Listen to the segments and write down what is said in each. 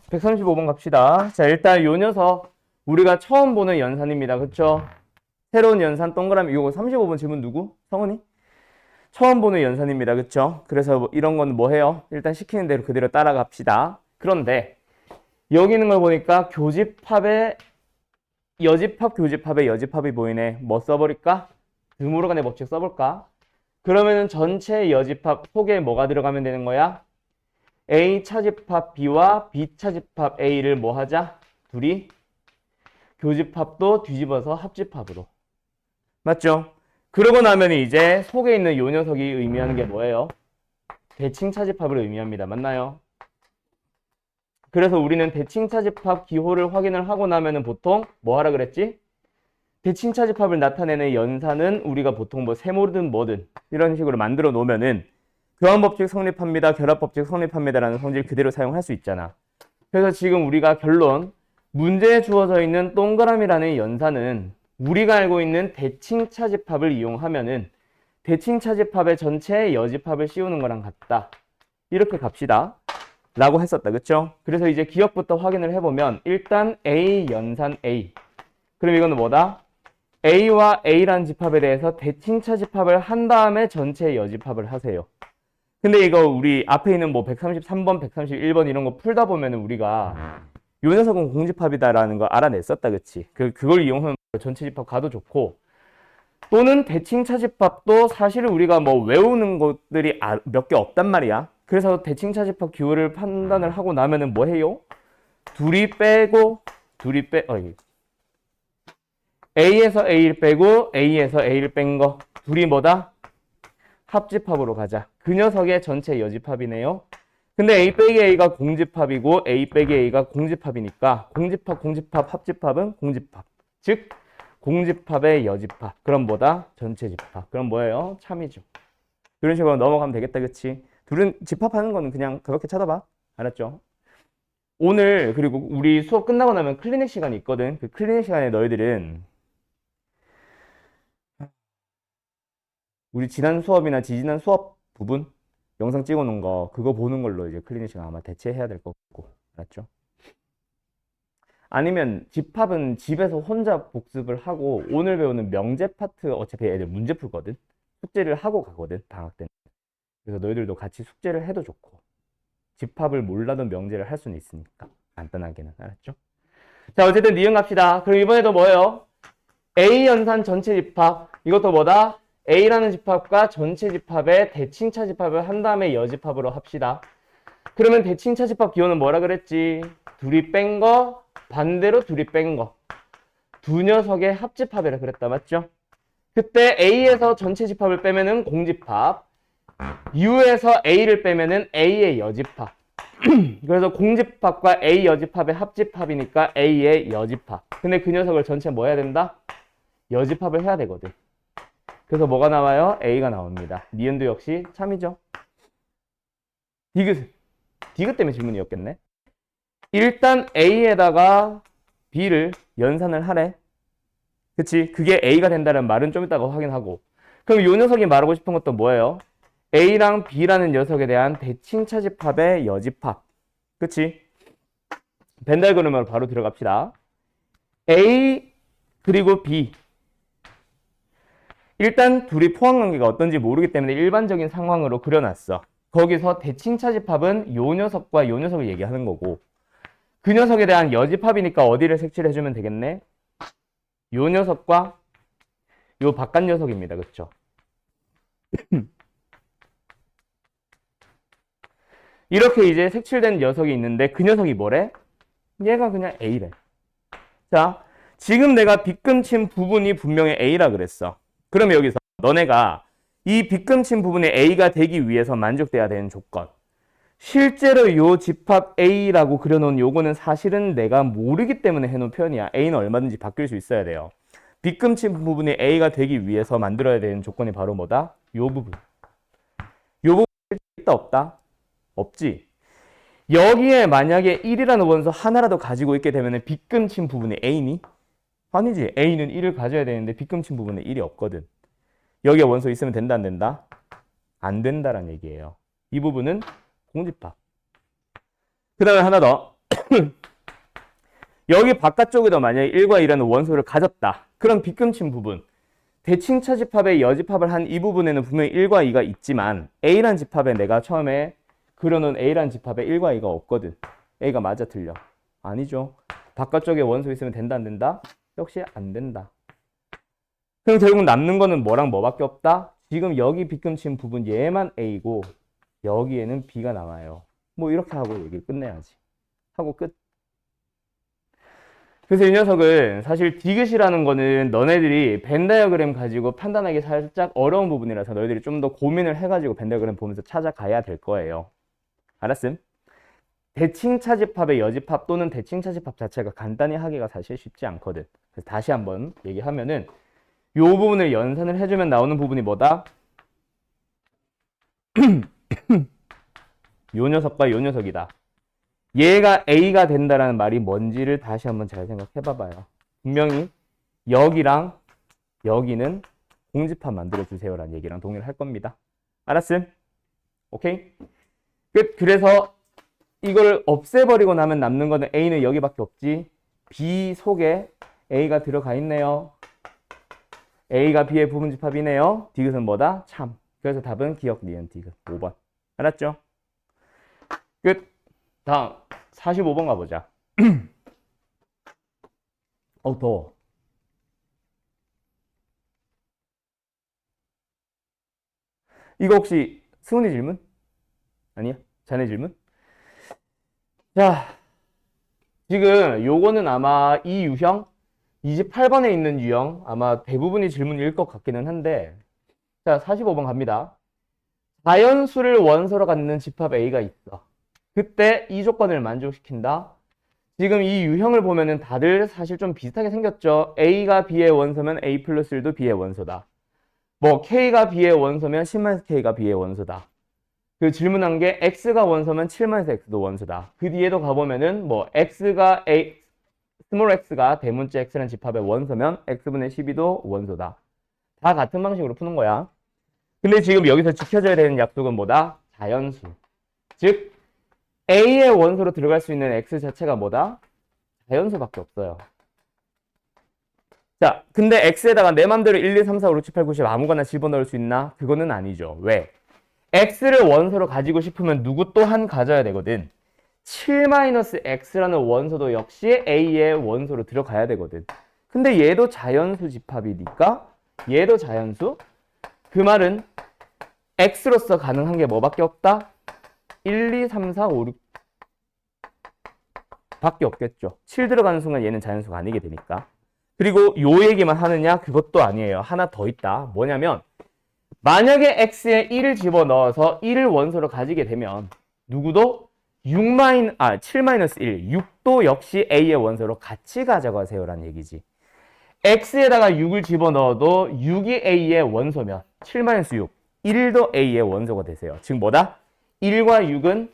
(135번) 갑시다. 자, 일단 요 녀석 우리가 처음 보는 연산입니다. 그쵸? 새로운 연산 동그라미. 요거 35번 질문 누구? 성은이? 처음 보는 연산입니다. 그쵸? 그래서 이런 건 뭐 해요? 일단 시키는 대로 그대로 따라갑시다. 그런데 여기 있는 걸 보니까 교집합에 여집합, 교집합에 여집합이 보이네. 뭐 써버릴까? 드모르간의 법칙 써볼까? 그러면은 전체 여집합 속에 뭐가 들어가면 되는 거야? A 차집합 B와 B 차집합 A를 뭐 하자? 둘이 교집합도 뒤집어서 합집합으로. 맞죠? 그러고 나면 이제 속에 있는 요 녀석이 의미하는 게 뭐예요? 대칭 차집합을 의미합니다. 맞나요? 그래서 우리는 대칭 차집합 기호를 확인을 하고 나면은 보통 뭐 하라 그랬지? 대칭 차집합을 나타내는 연산은 우리가 보통 뭐 세모든 뭐든 이런 식으로 만들어 놓으면은 교환법칙 성립합니다. 결합법칙 성립합니다라는 성질 그대로 사용할 수 있잖아. 그래서 지금 우리가 결론, 문제에 주어져 있는 동그라미라는 연산은 우리가 알고 있는 대칭 차집합을 이용하면은 대칭 차집합의 전체에 여집합을 씌우는 거랑 같다. 이렇게 갑시다. 라고 했었다. 그쵸? 그래서 이제 기억부터 확인을 해보면 일단 A 연산 A. 그럼 이거는 뭐다? A와 A라는 집합에 대해서 대칭 차집합을 한 다음에 전체 여집합을 하세요. 근데 이거 우리 앞에 있는 뭐 133번, 131번 이런 거 풀다 보면은 우리가 요 녀석은 공집합이다라는 걸 알아냈었다. 그치? 그걸 이용하면 전체 집합 가도 좋고, 또는 대칭 차집합도 사실은 우리가 뭐 외우는 것들이 몇 개 없단 말이야. 그래서 대칭 차집합 기호를 판단을 하고 나면은 뭐 해요? 둘이 빼고 A에서 A를 빼고 A에서 A를 뺀 거 둘이 뭐다? 합집합으로 가자. 그 녀석의 전체 여집합이네요. 근데 A 빼기 A가 공집합이고 A 빼기 A가 공집합이니까 공집합, 합집합은 공집합. 즉 공집합의 여집합. 그럼 뭐다? 전체 집합. 그럼 뭐예요? 참이죠. 이런 식으로 넘어가면 되겠다. 그치? 둘은 집합하는 거는 그냥 그렇게 쳐다봐. 알았죠? 오늘 그리고 우리 수업 끝나고 나면 클리닉 시간이 있거든. 그 클리닉 시간에 너희들은 우리 지난 수업이나 지지난 수업 부분 영상 찍어놓은 거 그거 보는 걸로 이제 클리닉 시간 아마 대체해야 될 것 같고. 알았죠? 아니면 집합은 집에서 혼자 복습을 하고 오늘 배우는 명제 파트 어차피 애들 문제 풀거든. 숙제를 하고 가거든. 방학 때는. 그래서 너희들도 같이 숙제를 해도 좋고 집합을 몰라도 명제를 할 수는 있으니까 간단하게는. 알았죠? 자, 어쨌든 니은 갑시다. 그럼 이번에도 뭐예요? A 연산 전체 집합. 이것도 뭐다? A라는 집합과 전체 집합의 대칭차 집합을 한 다음에 여집합으로 합시다. 그러면 대칭차 집합 기호는 뭐라 그랬지? 둘이 뺀 거, 반대로 둘이 뺀 거. 두 녀석의 합집합이라 그랬다. 맞죠? 그때 A에서 전체 집합을 빼면은 공집합, U에서 A를 빼면은 A의 여집합. 그래서 공집합과 A 여집합의 합집합이니까 A의 여집합. 근데 그 녀석을 전체 뭐 해야 된다? 여집합을 해야 되거든. 그래서 뭐가 나와요? A가 나옵니다. 니은도 역시 참이죠. 디귿 때문에 질문이었겠네. 일단 A에다가 B를 연산을 하래. 그치? 그게 A가 된다는 말은 좀 이따가 확인하고. 그럼 이 녀석이 말하고 싶은 것도 뭐예요? A랑 B라는 녀석에 대한 대칭차 집합의 여집합. 그치? 벤 다이어그램으로 바로 들어갑시다. A 그리고 B. 일단 둘이 포함관계가 어떤지 모르기 때문에 일반적인 상황으로 그려놨어. 거기서 대칭차 집합은 요 녀석과 요 녀석을 얘기하는 거고 그 녀석에 대한 여집합이니까 어디를 색칠해 주면 되겠네? 요 녀석과 요 바깥 녀석입니다. 그쵸? 이렇게 이제 색칠된 녀석이 있는데 그 녀석이 뭐래? 얘가 그냥 A래. 자, 지금 내가 빗금친 부분이 분명히 A라 그랬어. 그러면 여기서 너네가 이 빗금친 부분이 A가 되기 위해서 만족돼야 되는 조건. 실제로 요 집합 A라고 그려놓은 요거는 사실은 내가 모르기 때문에 해놓은 표현이야. A는 얼마든지 바뀔 수 있어야 돼요. 빗금친 부분이 A가 되기 위해서 만들어야 되는 조건이 바로 뭐다? 요 부분. 요 부분 있다 없다? 없지. 여기에 만약에 1이라는 원소 하나라도 가지고 있게 되면 빗금친 부분이 A니? 아니지. A는 1을 가져야 되는데 빗금친 부분에 1이 없거든. 여기에 원소 있으면 된다, 안 된다? 안 된다라는 얘기예요. 이 부분은 공집합. 그 다음에 하나 더. 여기 바깥쪽에도 만약에 1과 2라는 원소를 가졌다. 그럼 빗금친 부분. 대칭차 집합의 여집합을 한 이 부분에는 분명히 1과 2가 있지만 A란 집합에 내가 처음에 그려놓은 A란 집합에 1과 2가 없거든. A가 맞아 틀려? 아니죠. 바깥쪽에 원소 있으면 된다, 안 된다? 역시 안 된다. 그럼 결국 남는 거는 뭐랑 뭐밖에 없다? 지금 여기 빗금친 부분 얘만 A고 여기에는 B가 남아요. 뭐 이렇게 하고 얘기를 끝내야지. 하고 끝. 그래서 이 녀석은 사실 디귿이라는 거는 너네들이 벤 다이어그램 가지고 판단하기 살짝 어려운 부분이라서 너희들이 좀 더 고민을 해가지고 벤 다이어그램 보면서 찾아가야 될 거예요. 알았음? 대칭차집합의 여집합 또는 대칭차집합 자체가 간단히 하기가 사실 쉽지 않거든. 그래서 다시 한번 얘기하면은 이 부분을 연산을 해주면 나오는 부분이 뭐다? 요 녀석과 요 녀석이다. 얘가 A가 된다라는 말이 뭔지를 다시 한번 잘 생각해 봐봐요. 분명히 여기랑 여기는 공집합 만들어 주세요라는 얘기랑 동의를 할 겁니다. 알았음? 오케이? 끝. 그래서 이걸 없애버리고 나면 남는 거는 A는 여기밖에 없지. B 속에 A가 들어가 있네요. A가 B의 부분집합이네요. 디귿은 뭐다? 참. 그래서 답은 기억, 니은, 디귿. 5번. 알았죠? 끝. 다음 45번 가보자. 더워. 이거 혹시 승훈이 질문? 아니야? 자네 질문? 자, 지금 요거는 아마 이 유형 28번에 있는 유형 아마 대부분이 질문일 것 같기는 한데, 자 45번 갑니다. 자연수를 원소로 갖는 집합 A가 있어. 그때 이 조건을 만족시킨다. 지금 이 유형을 보면은 다들 사실 좀 비슷하게 생겼죠. A가 B의 원소면 A 플러스 1도 B의 원소다. 뭐 K가 B의 원소면 10-K가 B의 원소다. 그 질문한 게 X가 원소면 7-X도 원소다. 그 뒤에도 가보면은 뭐 X가 A, 스몰 x가 대문자 X라는 집합의 원소면 X분의 12도 원소다. 다 같은 방식으로 푸는 거야. 근데 지금 여기서 지켜져야 되는 약속은 뭐다? 자연수. 즉 A의 원소로 들어갈 수 있는 X 자체가 뭐다? 자연수밖에 없어요. 자, 근데 X에다가 내 맘대로 1, 2, 3, 4, 5, 6, 7, 8, 9, 10 아무거나 집어넣을 수 있나? 그거는 아니죠. 왜? X를 원소로 가지고 싶으면 누구 또한 가져야 되거든. 7-X라는 원소도 역시 A의 원소로 들어가야 되거든. 근데 얘도 자연수 집합이니까 얘도 자연수? 그 말은 X로서 가능한 게 뭐밖에 없다? 1, 2, 3, 4, 5, 6 밖에 없겠죠. 7 들어가는 순간 얘는 자연수가 아니게 되니까. 그리고 요 얘기만 하느냐? 그것도 아니에요. 하나 더 있다. 뭐냐면 만약에 X에 1을 집어넣어서 1을 원소로 가지게 되면 누구도 7-1, 6도 역시 A의 원소로 같이 가져가세요 라는 얘기지. X에다가 6을 집어넣어도 6이 A의 원소면 7-6, 1도 A의 원소가 되세요. 즉 뭐다? 1과 6은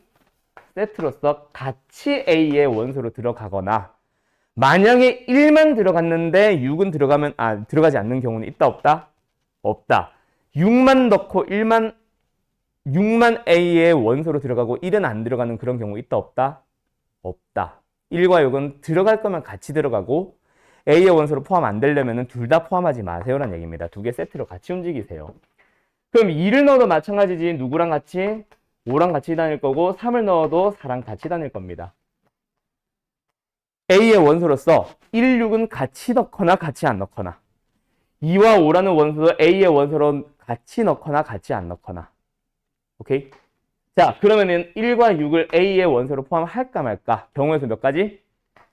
세트로서 같이 A의 원소로 들어가거나 만약에 1만 들어갔는데 6은 들어가지 않는 경우는 있다 없다? 없다. 6만 넣고 6만 A의 원소로 들어가고 1은 안 들어가는 그런 경우 있다 없다? 없다. 1과 6은 들어갈 거면 같이 들어가고 A의 원소로 포함 안 되려면 둘 다 포함하지 마세요라는 얘기입니다. 두 개 세트로 같이 움직이세요. 그럼 2를 넣어도 마찬가지지. 누구랑 같이? 5랑 같이 다닐 거고 3을 넣어도 4랑 같이 다닐 겁니다. A의 원소로서 1, 6은 같이 넣거나 같이 안 넣거나 2와 5라는 원소도 A의 원소로 같이 넣거나 같이 안 넣거나. 오케이? 자, 그러면은 1과 6을 A의 원소로 포함할까 말까? 경우의 수 몇 가지?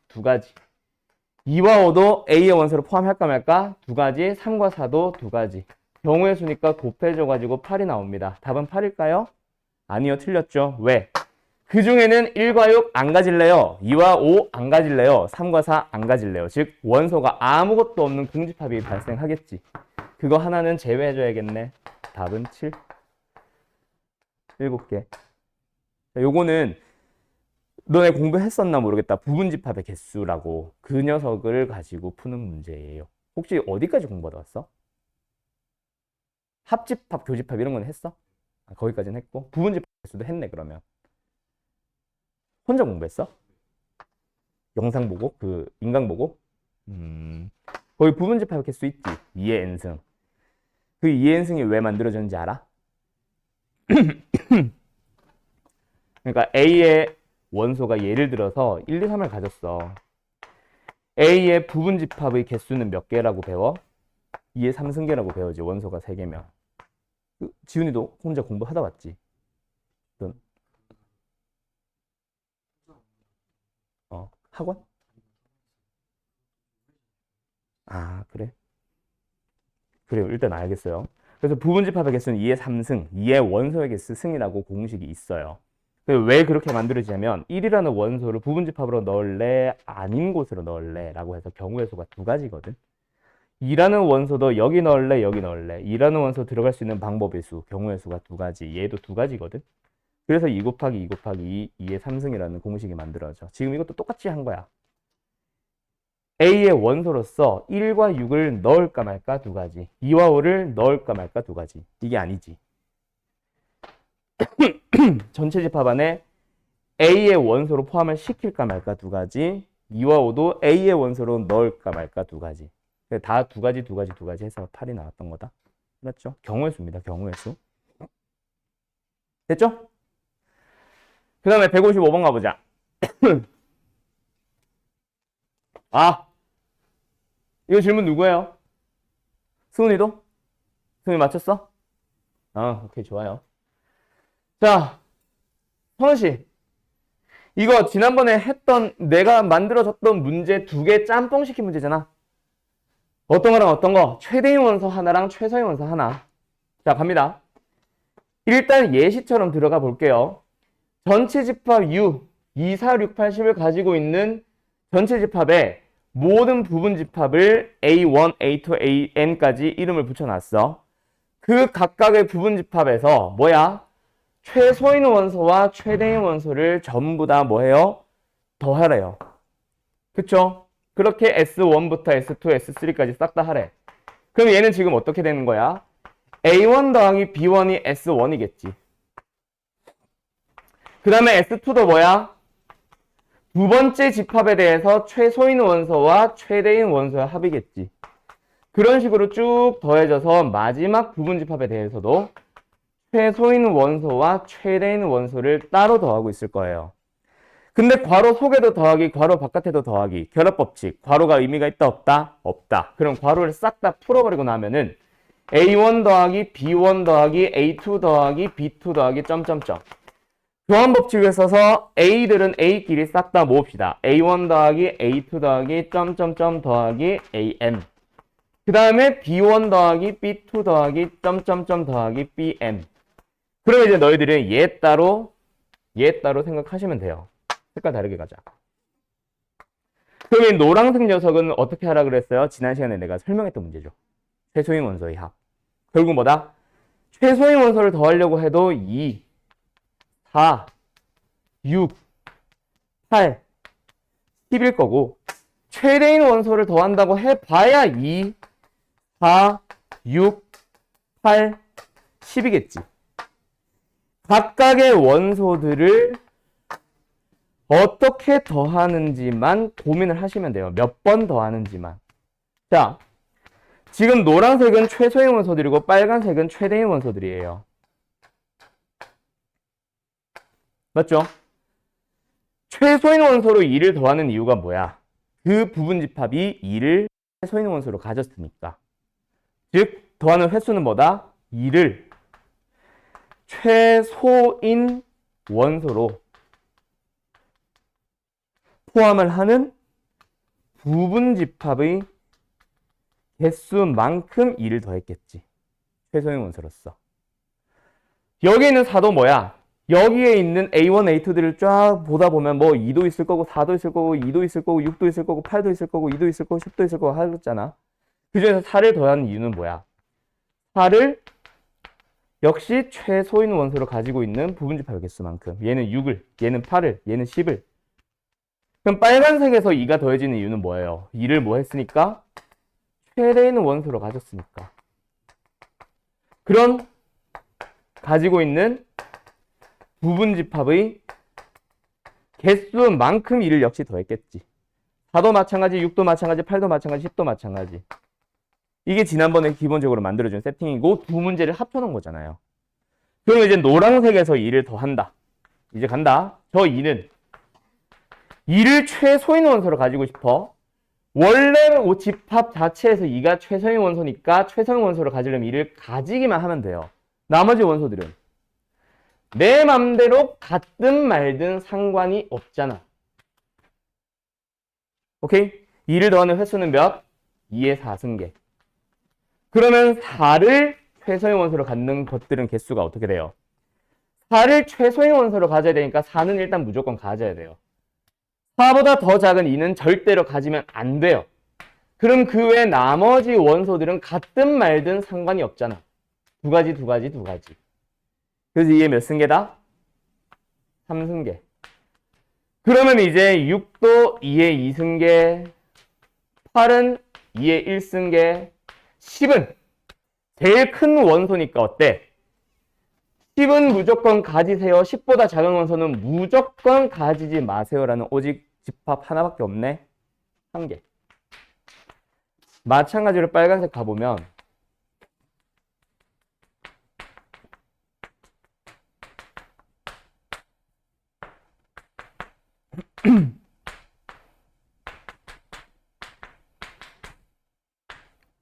두 가지. 2와 5도 A의 원소로 포함할까 말까? 두 가지. 3과 4도 두 가지. 경우의 수니까 곱해줘가지고 8이 나옵니다. 답은 8일까요? 아니요, 틀렸죠. 왜? 그 중에는 1과 6 안 가질래요? 2와 5 안 가질래요? 3과 4 안 가질래요? 즉 원소가 아무것도 없는 공집합이 발생하겠지. 그거 하나는 제외해줘야겠네. 답은 7. 7개. 자, 요거는 너네 공부했었나 모르겠다. 부분집합의 개수라고 그 녀석을 가지고 푸는 문제예요. 혹시 어디까지 공부하다 왔어? 합집합, 교집합 이런 건 했어? 아, 거기까지는 했고 부분집합 개수도 했네 그러면. 혼자 공부했어? 영상 보고 그 인강 보고? 거기 부분집합 개수 있지. 2의 n승. 그 2의 n승이 왜 만들어졌는지 알아? 그러니까 A의 원소가 예를 들어서 1, 2, 3을 가졌어. A의 부분집합의 개수는 몇 개라고 배워? 2의 3승계라고 배우지. 원소가 3개면. 지훈이도 혼자 공부하다 왔지. 학원? 아, 그래? 그래요. 일단 알겠어요. 그래서 부분집합의 개수는 2의 3승, 2의 원소의 개수 승이라고 공식이 있어요. 왜 그렇게 만들어지냐면 1이라는 원소를 부분집합으로 넣을래? 아닌 곳으로 넣을래? 라고 해서 경우의 수가 두 가지거든. 2라는 원소도 여기 넣을래? 여기 넣을래? 2라는 원소 들어갈 수 있는 방법의 수, 경우의 수가 두 가지. 얘도 두 가지거든. 그래서 2 곱하기 2 곱하기 2, 2의 3승이라는 공식이 만들어져. 지금 이것도 똑같이 한 거야. A의 원소로서 1과 6을 넣을까 말까 두 가지. 2와 5를 넣을까 말까 두 가지. 이게 아니지. 전체 집합 안에 A의 원소로 포함을 시킬까 말까 두 가지. 2와 5도 A의 원소로 넣을까 말까 두 가지. 다 두 가지, 두 가지, 두 가지 해서 8이 나왔던 거다. 맞죠? 경우의 수입니다. 경우의 수. 됐죠? 그 다음에 155번 가보자. 아, 이거 질문 누구예요? 승훈이도? 승훈이 맞췄어? 아, 오케이, 좋아요. 자, 성훈씨. 이거 지난번에 했던, 내가 만들어줬던 문제 두 개 짬뽕 시킨 문제잖아. 어떤 거랑 어떤 거? 최대인 원소 하나랑 최소인 원소 하나. 자, 갑니다. 일단 예시처럼 들어가 볼게요. 전체 집합 U, 2, 4, 6, 8, 10을 가지고 있는 전체 집합에 모든 부분 집합을 A1, A2, AN까지 이름을 붙여놨어. 그 각각의 부분 집합에서 뭐야? 최소인 원소와 최대인 원소를 전부 다 뭐해요? 더하래요. 그쵸? 그렇게 S1부터 S2, S3까지 싹 다 하래. 그럼 얘는 지금 어떻게 되는 거야? A1 더하기 B1이 S1이겠지. 그 다음에 S2도 뭐야? 두 번째 집합에 대해서 최소인 원소와 최대인 원소의 합이겠지. 그런 식으로 쭉 더해져서 마지막 부분 집합에 대해서도 최소인 원소와 최대인 원소를 따로 더하고 있을 거예요. 근데 괄호 속에도 더하기, 괄호 바깥에도 더하기, 결합법칙, 괄호가 의미가 있다 없다? 없다. 그럼 괄호를 싹 다 풀어버리고 나면은 A1 더하기 B1 더하기 A2 더하기 B2 더하기 점점점. 교환법칙을 써서 A들은 A끼리 싹 다 모읍시다. A1 더하기 A2 더하기 점점점 더하기 AN. 그 다음에 B1 더하기 B2 더하기 점점점 더하기 BN. 그러면 이제 너희들은 얘 따로 생각하시면 돼요. 색깔 다르게 가자. 그럼 이 노란색 녀석은 어떻게 하라 그랬어요? 지난 시간에 내가 설명했던 문제죠. 최소인 원소의 합. 결국 뭐다? 최소인 원소를 더하려고 해도 2, 4, 6, 8, 10일 거고 최대인 원소를 더한다고 해봐야 2, 4, 6, 8, 10이겠지. 각각의 원소들을 어떻게 더하는지만 고민을 하시면 돼요. 몇 번 더하는지만. 자, 지금 노란색은 최소인 원소들이고 빨간색은 최대인 원소들이에요. 맞죠? 최소인 원소로 2를 더하는 이유가 뭐야? 그 부분 집합이 2를 최소인 원소로 가졌으니까. 즉, 더하는 횟수는 뭐다? 2를 최소인 원소로 포함을 하는 부분 집합의 개수만큼 2를 더했겠지. 최소인 원소로서. 여기 있는 4도 뭐야? 여기에 있는 A1, A2들을 쫙 보다 보면 뭐 2도 있을 거고 4도 있을 거고 2도 있을 거고 6도 있을 거고 8도 있을 거고 2도 있을 거고 10도 있을 거고 하였잖아. 그 중에서 4를 더하는 이유는 뭐야? 4를 역시 최소인 원소를 가지고 있는 부분집합의 개수만큼. 얘는 6을, 얘는 8을, 얘는 10을. 그럼 빨간색에서 2가 더해지는 이유는 뭐예요? 2를 뭐 했으니까? 최대에 있는 원소를 가졌으니까. 그런 가지고 있는 부분집합의 개수만큼 2를 역시 더했겠지. 4도 마찬가지, 6도 마찬가지, 8도 마찬가지, 10도 마찬가지. 이게 지난번에 기본적으로 만들어준 세팅이고 두 문제를 합쳐놓은 거잖아요. 그럼 이제 노란색에서 2를 더한다. 이제 간다. 저 2는 2를 최소인 원소로 가지고 싶어. 원래 집합 자체에서 2가 최소인 원소니까 최소인 원소를 가지려면 2를 가지기만 하면 돼요. 나머지 원소들은 내 맘대로 같든 말든 상관이 없잖아. 오케이? 2를 더하는 횟수는 몇? 2의 4승계. 그러면 4를 최소인 원소로 갖는 것들은 개수가 어떻게 돼요? 4를 최소인 원소로 가져야 되니까 4는 일단 무조건 가져야 돼요. 4보다 더 작은 2는 절대로 가지면 안 돼요. 그럼 그 외 나머지 원소들은 같든 말든 상관이 없잖아. 두 가지. 그래서 이게 몇 승계다? 3승계. 그러면 이제 6도 2의 2승계, 8은 2의 1승계, 10은 제일 큰 원소니까 어때? 10은 무조건 가지세요. 10보다 작은 원소는 무조건 가지지 마세요라는 오직 집합 하나밖에 없네. 한 개. 마찬가지로 빨간색 가보면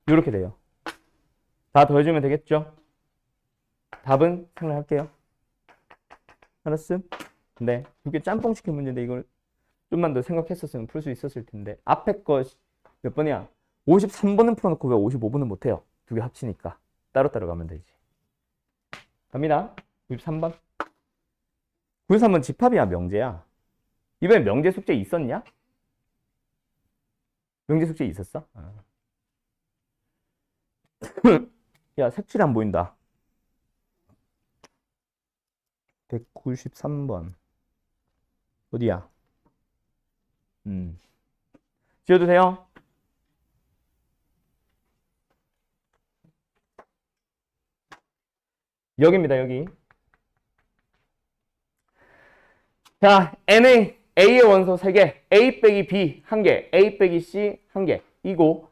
이렇게 돼요. 다 더해주면 되겠죠? 답은 생략할게요. 알았음? 네. 두 개 짬뽕 시킨 문제인데 이걸 좀만 더 생각했었으면 풀 수 있었을 텐데. 앞에 거 몇 번이야? 53번은 풀어놓고 왜 55번은 못해요? 두 개 합치니까. 따로따로 가면 되지. 갑니다. 93번. 93번 집합이야, 명제야. 이번에 명제 숙제 있었냐? 명제 숙제 있었어? 아. 야, 색칠이 안 보인다. 193번. 어디야? 지워도 돼요? 여기입니다, 여기. 자, A의 원소 3개, A 빼기 B 1개, A 빼기 C 1개. 이고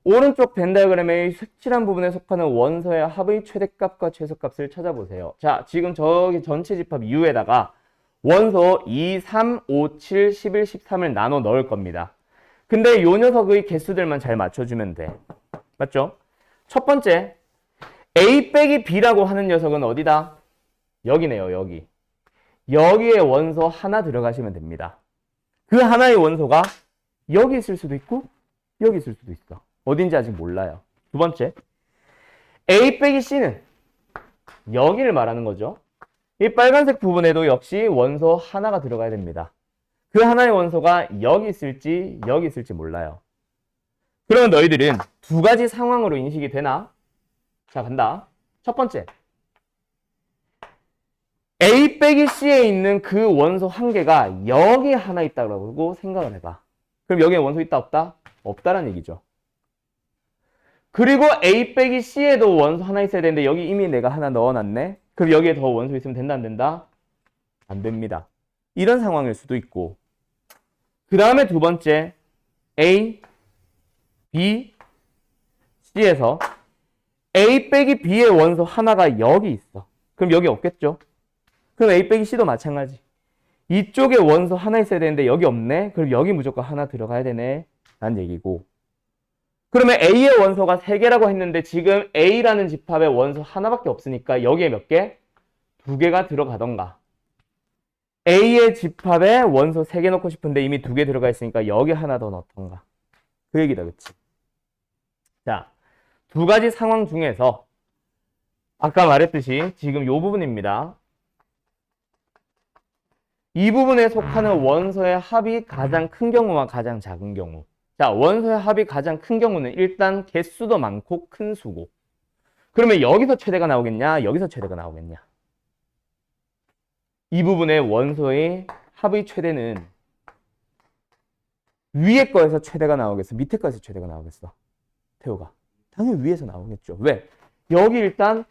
오른쪽 벤 다이어그램의 색칠한 부분에 속하는 원소의 합의 최대값과 최소값을 찾아보세요. 자, 지금 저기 전체 집합 U에다가 원소 2, 3, 5, 7, 11, 13을 나눠 넣을 겁니다. 근데 요 녀석의 개수들만 잘 맞춰주면 돼. 맞죠? 첫 번째, A 빼기 B라고 하는 녀석은 어디다? 여기네요, 여기. 여기에 원소 하나 들어가시면 됩니다. 그 하나의 원소가 여기 있을 수도 있고 여기 있을 수도 있어. 어딘지 아직 몰라요. 두 번째, A 빼기 C는 여기를 말하는 거죠. 이 빨간색 부분에도 역시 원소 하나가 들어가야 됩니다. 그 하나의 원소가 여기 있을지 여기 있을지 몰라요. 그러면 너희들은 두 가지 상황으로 인식이 되나? 자, 간다. 첫 번째, A 빼기 C에 있는 그 원소 한 개가 여기 하나 있다고 생각을 해봐. 그럼 여기에 원소 있다 없다? 없다라는 얘기죠. 그리고 A 빼기 C에도 원소 하나 있어야 되는데 여기 이미 내가 하나 넣어놨네. 그럼 여기에 더 원소 있으면 된다 안 된다? 안 됩니다. 이런 상황일 수도 있고, 그 다음에 두 번째, A, B, C에서 A 빼기 B의 원소 하나가 여기 있어. 그럼 여기 없겠죠? 그럼 A 빼기 C도 마찬가지. 이쪽에 원소 하나 있어야 되는데 여기 없네? 그럼 여기 무조건 하나 들어가야 되네? 라는 얘기고, 그러면 A의 원소가 3개라고 했는데 지금 A라는 집합에 원소 하나밖에 없으니까 여기에 몇 개? 2개가 들어가던가. A의 집합에 원소 3개 넣고 싶은데 이미 2개 들어가 있으니까 여기 하나 더 넣던가. 그 얘기다, 그치? 자, 두 가지 상황 중에서 아까 말했듯이 지금 이 부분입니다. 이 부분에 속하는 원소의 합이 가장 큰 경우와 가장 작은 경우. 자, 원소의 합이 가장 큰 경우는 일단 개수도 많고 큰 수고. 그러면 여기서 최대가 나오겠냐? 여기서 최대가 나오겠냐? 이 부분의 원소의 합의 최대는 위에 거에서 최대가 나오겠어? 밑에 거에서 최대가 나오겠어? 태호가. 당연히 위에서 나오겠죠. 왜? 여기 일단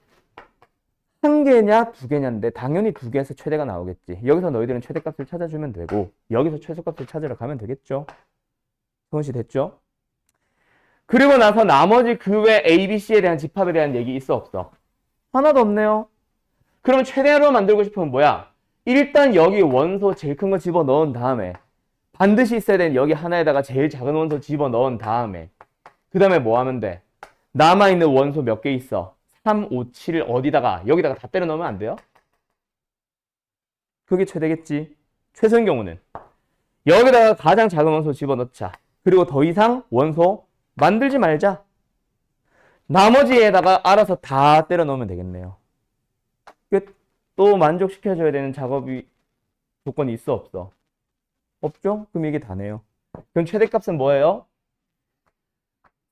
한 개냐 두 개냐인데 당연히 두 개에서 최대가 나오겠지. 여기서 너희들은 최대값을 찾아주면 되고 여기서 최소값을 찾으러 가면 되겠죠. 성훈 씨 됐죠? 그리고 나서 나머지 그 외 A, B, C에 대한 집합에 대한 얘기 있어 없어? 하나도 없네요. 그러면 최대로 만들고 싶으면 뭐야? 일단 여기 원소 제일 큰 거 집어넣은 다음에 반드시 있어야 되는 여기 하나에다가 제일 작은 원소 집어넣은 다음에 그 다음에 뭐 하면 돼? 남아있는 원소 몇 개 있어? 3, 5, 7을 어디다가 여기다가 다 때려 넣으면 안 돼요? 그게 최대겠지. 최소인 경우는 여기다가 가장 작은 원소 집어넣자. 그리고 더 이상 원소 만들지 말자. 나머지에다가 알아서 다 때려 넣으면 되겠네요. 끝. 또 만족시켜줘야 되는 작업이 조건이 있어 없어? 없죠? 그럼 이게 다네요. 그럼 최대값은 뭐예요?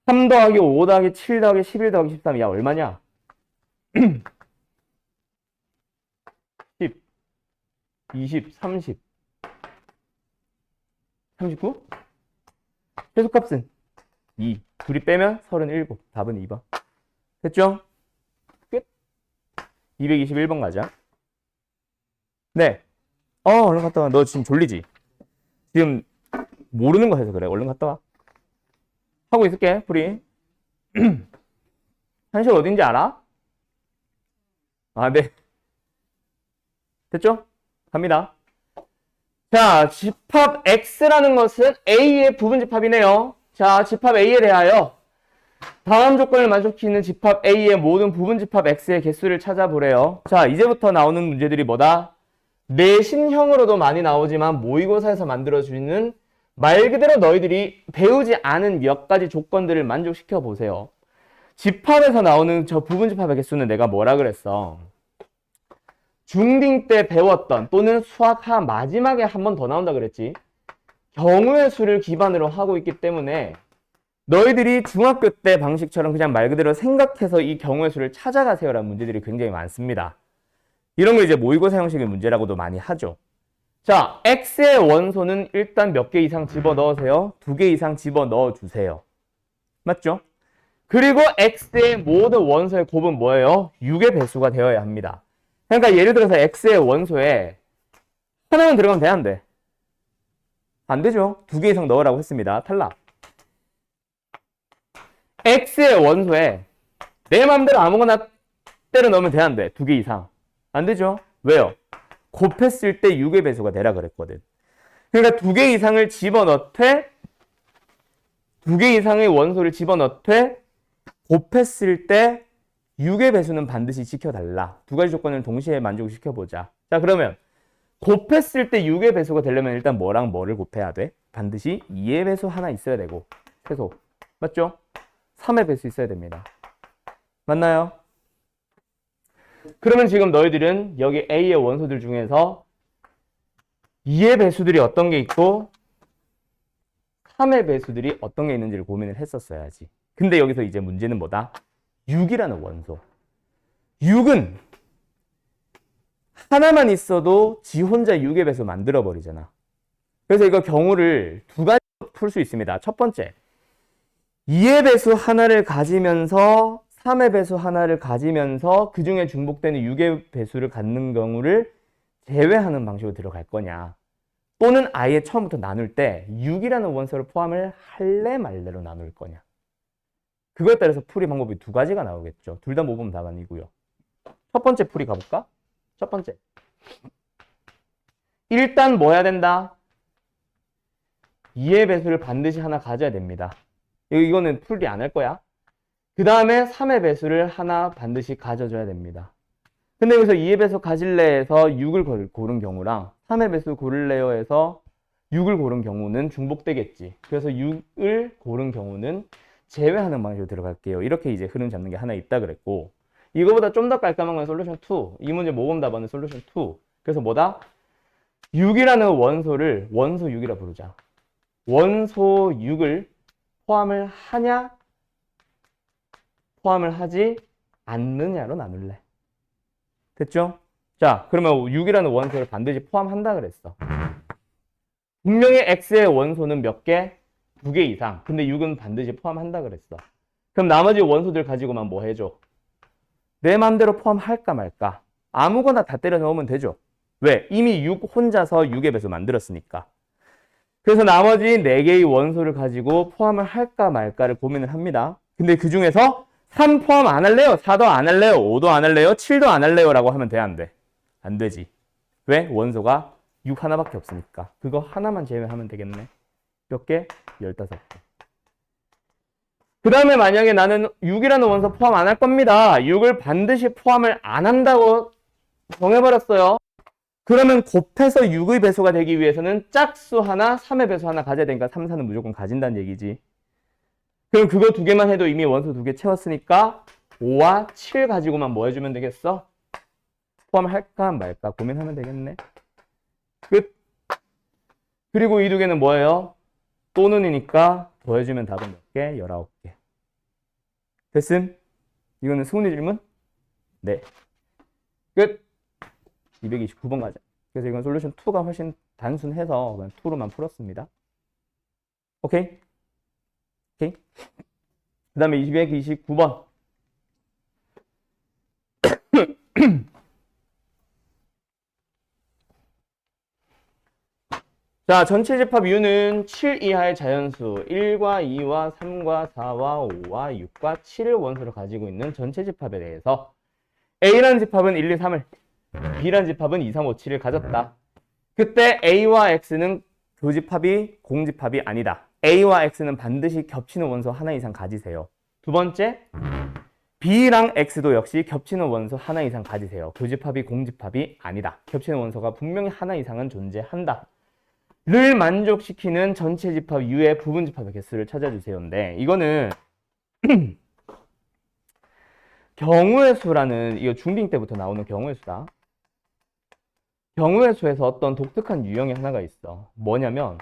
3 더하기 5 더하기 7 더하기 11 더하기 13. 야 얼마냐? 10, 20, 30, 39? 최소값은 2. 둘이 빼면 37. 답은 2번. 됐죠? 끝. 221번 가자. 네. 얼른 갔다 와. 너 지금 졸리지? 지금 모르는 거 해서 그래. 얼른 갔다 와. 하고 있을게, 프리. 한실 어딘지 알아? 아, 네. 됐죠? 갑니다. 자, 집합 X라는 것은 A의 부분집합이네요. 자, 집합 A에 대하여 다음 조건을 만족시키는 집합 A의 모든 부분집합 X의 개수를 찾아보래요. 자, 이제부터 나오는 문제들이 뭐다? 내신형으로도 많이 나오지만 모의고사에서 만들어주는 말 그대로 너희들이 배우지 않은 몇 가지 조건들을 만족시켜 보세요. 집합에서 나오는 저 부분집합의 개수는 내가 뭐라 그랬어? 중딩 때 배웠던 또는 수학하 마지막에 한 번 더 나온다 그랬지. 경우의 수를 기반으로 하고 있기 때문에 너희들이 중학교 때 방식처럼 그냥 말 그대로 생각해서 이 경우의 수를 찾아가세요라는 문제들이 굉장히 많습니다. 이런 거 이제 모의고사 형식의 문제라고도 많이 하죠. 자, X의 원소는 일단 몇 개 이상 집어넣으세요. 2개 이상 집어넣어 주세요. 맞죠? 그리고 X의 모든 원소의 곱은 뭐예요? 6의 배수가 되어야 합니다. 그러니까 예를 들어서 X의 원소에 하나만 들어가면 돼, 안 돼? 안 되죠. 2개 이상 넣으라고 했습니다. 탈락. X의 원소에 내 맘대로 아무거나 때려 넣으면 돼, 안 돼? 2개 이상. 안 되죠. 왜요? 곱했을 때 6의 배수가 되라 그랬거든. 그러니까 2개 이상을 집어넣되 2개 이상의 원소를 집어넣되 곱했을 때 6의 배수는 반드시 지켜달라. 두 가지 조건을 동시에 만족시켜보자. 자, 그러면 곱했을 때 6의 배수가 되려면 일단 뭐랑 뭐를 곱해야 돼? 반드시 2의 배수 하나 있어야 되고 최소. 맞죠? 3의 배수 있어야 됩니다. 맞나요? 그러면 지금 너희들은 여기 A의 원소들 중에서 2의 배수들이 어떤 게 있고 3의 배수들이 어떤 게 있는지를 고민을 했었어야지. 근데 여기서 이제 문제는 뭐다? 6이라는 원소. 6은 하나만 있어도 지 혼자 6의 배수 만들어버리잖아. 그래서 이거 경우를 두 가지로 풀 수 있습니다. 첫 번째, 2의 배수 하나를 가지면서 3의 배수 하나를 가지면서 그 중에 중복되는 6의 배수를 갖는 경우를 제외하는 방식으로 들어갈 거냐. 또는 아예 처음부터 나눌 때 6이라는 원소를 포함을 할래 말래로 나눌 거냐. 그거에 따라서 풀이 방법이 두 가지가 나오겠죠. 둘 다 모범 답안이고요. 첫 번째 풀이 가볼까? 첫 번째. 일단 뭐 해야 된다? 2의 배수를 반드시 하나 가져야 됩니다. 이거는 풀이 안 할 거야. 그 다음에 3의 배수를 하나 반드시 가져줘야 됩니다. 근데 여기서 2의 배수 가질래 해서 6을 고른 경우랑 3의 배수 고를래요 해서 6을 고른 경우는 중복되겠지. 그래서 6을 고른 경우는 제외하는 방식으로 들어갈게요. 이렇게 이제 흐름 잡는 게 하나 있다 그랬고, 이거보다 좀 더 깔끔한 건 솔루션 2. 이 문제 모범 답안은 솔루션 2. 그래서 뭐다? 6이라는 원소를 원소 6이라 부르자. 원소 6을 포함을 하냐? 포함을 하지 않느냐로 나눌래. 됐죠? 자, 그러면 6이라는 원소를 반드시 포함한다 그랬어. 분명히 X의 원소는 몇 개? 2개 이상. 근데 6은 반드시 포함한다 그랬어. 그럼 나머지 원소들 가지고만 뭐 해줘? 내 맘대로 포함할까 말까? 아무거나 다 때려 넣으면 되죠. 왜? 이미 6 혼자서 6의 배수 만들었으니까. 그래서 나머지 4개의 원소를 가지고 포함을 할까 말까를 고민을 합니다. 근데 그 중에서 3 포함 안 할래요? 4도 안 할래요? 5도 안 할래요? 7도 안 할래요? 라고 하면 돼, 안 돼? 안 되지. 왜? 원소가 6 하나밖에 없으니까. 그거 하나만 제외하면 되겠네. 몇 개? 15개. 그 다음에 만약에 나는 6이라는 원소 포함 안 할 겁니다. 6을 반드시 포함을 안 한다고 정해버렸어요. 그러면 곱해서 6의 배수가 되기 위해서는 짝수 하나, 3의 배수 하나 가져야 되니까 3, 4는 무조건 가진다는 얘기지. 그럼 그거 2개만 해도 이미 원소 2개 채웠으니까 5와 7 가지고만 뭐 해주면 되겠어? 포함할까 말까 고민하면 되겠네. 끝. 그리고 이 2개는 뭐예요? 또는이니까 더해주면 답은 몇 개? 19개. 됐음? 이거는 승훈이 질문? 네. 끝. 229번 가자. 그래서 이건 솔루션 2가 훨씬 단순해서 그냥 2로만 풀었습니다. 오케이? 오케이? 그 다음에 229번. 자, 전체 집합 U는 7 이하의 자연수 1과 2와 3과 4와 5와 6과 7을 원소로 가지고 있는 전체 집합에 대해서 A라는 집합은 1, 2, 3을 B라는 집합은 2, 3, 5, 7을 가졌다. 그때 A와 X는 교집합이 공집합이 아니다. A와 X는 반드시 겹치는 원소 하나 이상 가지세요. 두 번째, B랑 X도 역시 겹치는 원소 하나 이상 가지세요. 교집합이 공집합이 아니다. 겹치는 원소가 분명히 하나 이상은 존재한다. 를 만족시키는 전체 집합 U의 부분 집합의 개수를 찾아주세요인데 이거는 경우의 수라는 이거 중딩 때부터 나오는 경우의 수다. 경우의 수에서 어떤 독특한 유형이 하나가 있어. 뭐냐면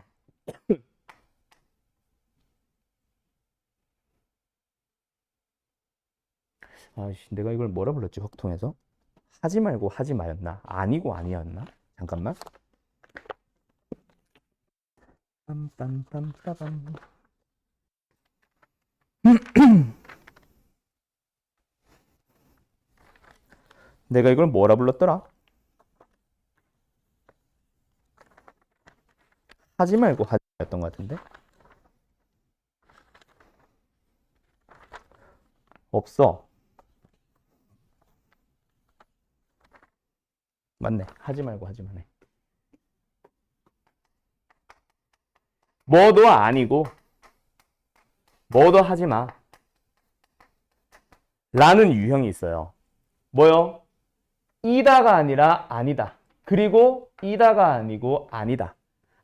아씨 내가 이걸 뭐라 불렀지 확통해서? 하지 말고 하지 마였나? 아니고 아니었나? 잠깐만. 빰빰빰빰빰. 내가 이걸 뭐라 불렀더라? 하지 말고 하지였던 것 같은데? 없어. 맞네. 하지 말고 하지만 해. 뭐도 아니고 뭐도 하지 마. 라는 유형이 있어요. 뭐요? 이다가 아니라 아니다. 그리고 이다가 아니고 아니다.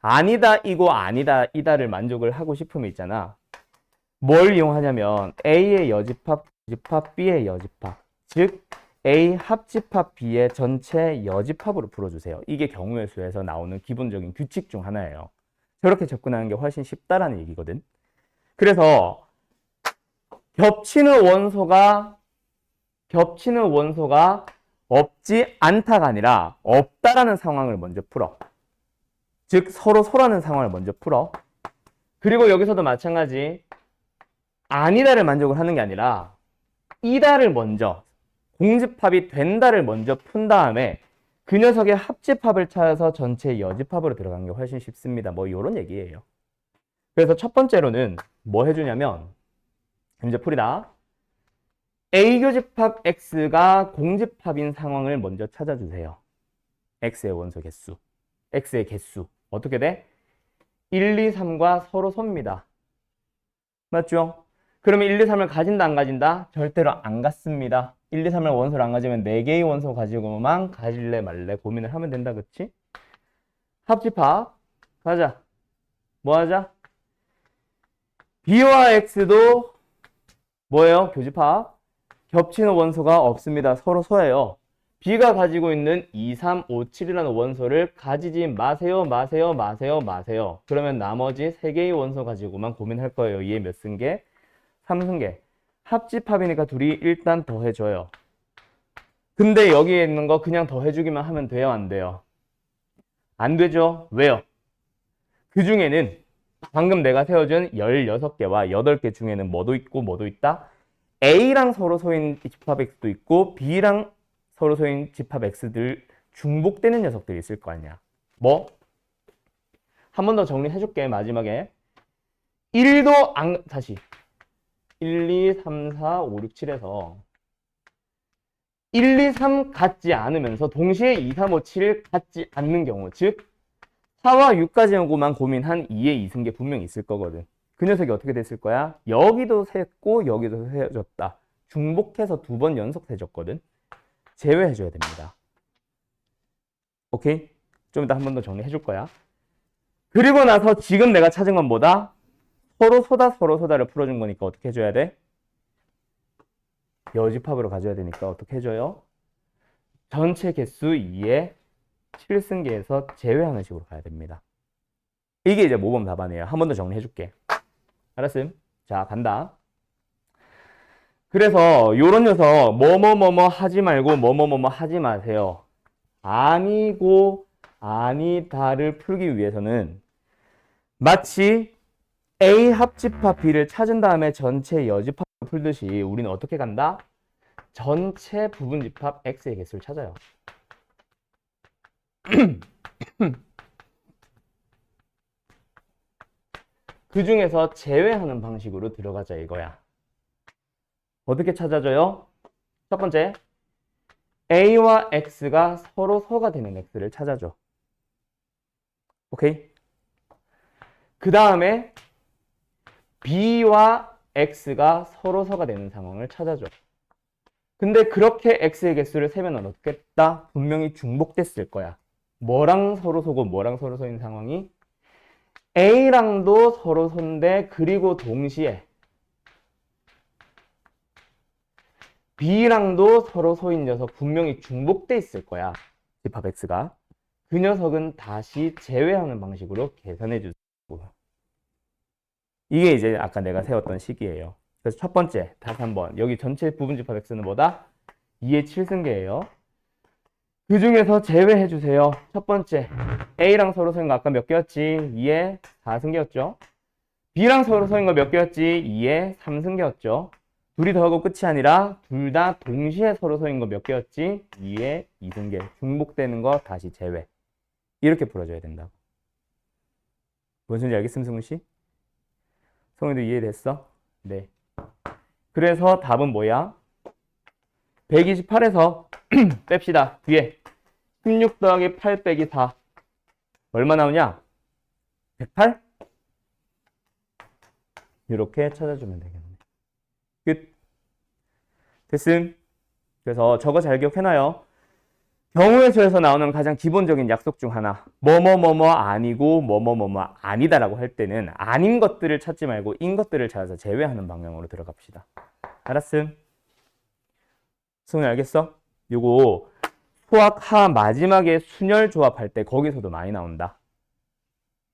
아니다, 이고 아니다, 이다를 만족을 하고 싶으면 있잖아. 뭘 이용하냐면 A의 여집합, 집합, B의 여집합. 즉 A 합집합 B의 전체 여집합으로 풀어주세요. 이게 경우의 수에서 나오는 기본적인 규칙 중 하나예요. 저렇게 접근하는 게 훨씬 쉽다라는 얘기거든. 그래서 겹치는 원소가 없지 않다가 아니라 없다라는 상황을 먼저 풀어. 즉 서로 소라는 상황을 먼저 풀어. 그리고 여기서도 마찬가지 아니다를 만족을 하는 게 아니라 이다를 먼저 공집합이 된다를 먼저 푼 다음에 그 녀석의 합집합을 찾아서 전체 여집합으로 들어가는 게 훨씬 쉽습니다. 뭐 이런 얘기예요. 그래서 첫 번째로는 뭐 해주냐면 이제 풀이다. A교집합 X가 공집합인 상황을 먼저 찾아주세요. X의 원소 개수, X의 개수 어떻게 돼? 1, 2, 3과 서로 섭니다. 맞죠? 그러면 1, 2, 3을 가진다 안 가진다? 절대로 안 갖습니다. 1, 2, 3을 원소를 안 가지면 4개의 원소 가지고만 가질래 말래 고민을 하면 된다. 그치? 합집합 가자. 뭐 하자? B와 X도 뭐예요? 교집합. 겹치는 원소가 없습니다. 서로 소예요. B가 가지고 있는 2, 3, 5, 7이라는 원소를 가지지 마세요. 그러면 나머지 3개의 원소 가지고만 고민할 거예요. 얘 몇 승계? 3승계. 합집합이니까 둘이 일단 더해줘요. 근데 여기에 있는 거 그냥 더해주기만 하면 돼요, 안 돼요? 안 되죠? 왜요? 그 중에는 방금 내가 세워준 16개와 8개 중에는 뭐도 있고 뭐도 있다? A랑 서로 소인 집합 X도 있고 B랑 서로 소인 집합 X들 중복되는 녀석들이 있을 거 아니야. 뭐? 한 번 더 정리해줄게, 마지막에. 1도 안, 다시. 1, 2, 3, 4, 5, 6, 7에서 1, 2, 3 같지 않으면서 동시에 2, 3, 5, 7 같지 않는 경우, 즉 4와 6까지 오고만 고민한 2의 이승계 분명히 있을 거거든. 그 녀석이 어떻게 됐을 거야? 여기도 셌고 여기도 세졌다. 중복해서 2번 연속 세졌거든. 제외해줘야 됩니다. 오케이? 좀 이따 한 번 더 정리해줄 거야. 그리고 나서 지금 내가 찾은 건 뭐다? 서로 소다를 풀어준 거니까 어떻게 해줘야 돼? 여집합으로 가져야 되니까 어떻게 해줘요? 전체 개수 2의 7승계에서 제외하는 식으로 가야 됩니다. 이게 이제 모범 답안이에요. 한 번 더 정리해줄게. 알았음? 자, 간다. 그래서 요런 녀석 뭐뭐뭐뭐 하지 말고 뭐뭐뭐뭐 하지 마세요. 아니고 아니다를 풀기 위해서는 마치 A 합집합 B를 찾은 다음에 전체 여집합을 풀듯이 우리는 어떻게 간다? 전체 부분집합 X의 개수를 찾아요. 그 중에서 제외하는 방식으로 들어가자 이거야. 어떻게 찾아줘요? 첫 번째, A와 X가 서로 소가 되는 X를 찾아줘. 오케이? 그 다음에 B와 X가 서로 소가 되는 상황을 찾아줘. 근데 그렇게 X의 개수를 세면 어떻게 했다? 분명히 중복됐을 거야. 뭐랑 서로 소고 뭐랑 서로 소인 상황이? A랑도 서로 소인데 그리고 동시에 B랑도 서로 소인 녀석 분명히 중복돼 있을 거야. 집합 X가. 그 녀석은 다시 제외하는 방식으로 계산해 주고. 이게 이제 아까 내가 세웠던 식이에요. 그래서 첫 번째, 다시 한번. 여기 전체 부분 집합 X는 뭐다? 2의 7승계예요. 그 중에서 제외해 주세요. 첫 번째, A랑 서로 소인 거 아까 몇 개였지? 2의 4승계였죠. B랑 서로 소인 거 몇 개였지? 2의 3승계였죠. 둘이 더하고 끝이 아니라 둘 다 동시에 서로 소인 거 몇 개였지? 2의 2승계. 중복되는 거 다시 제외. 이렇게 풀어줘야 된다고. 무슨 소리인지 알겠음, 승훈 씨? 성훈이도 이해됐어? 네. 그래서 답은 뭐야? 128에서 뺍시다. 뒤에 16 더하기 8 빼기 4 얼마 나오냐? 108? 이렇게 찾아주면 되겠네. 끝. 됐음. 그래서 저거 잘 기억해놔요. 경우의 수에서 나오는 가장 기본적인 약속 중 하나, 뭐뭐뭐뭐 아니고 뭐뭐뭐뭐 아니다라고 할 때는 아닌 것들을 찾지 말고 인 것들을 찾아서 제외하는 방향으로 들어갑시다. 알았음? 승훈이 알겠어? 요거 수학 하 마지막에 순열 조합할 때 거기서도 많이 나온다.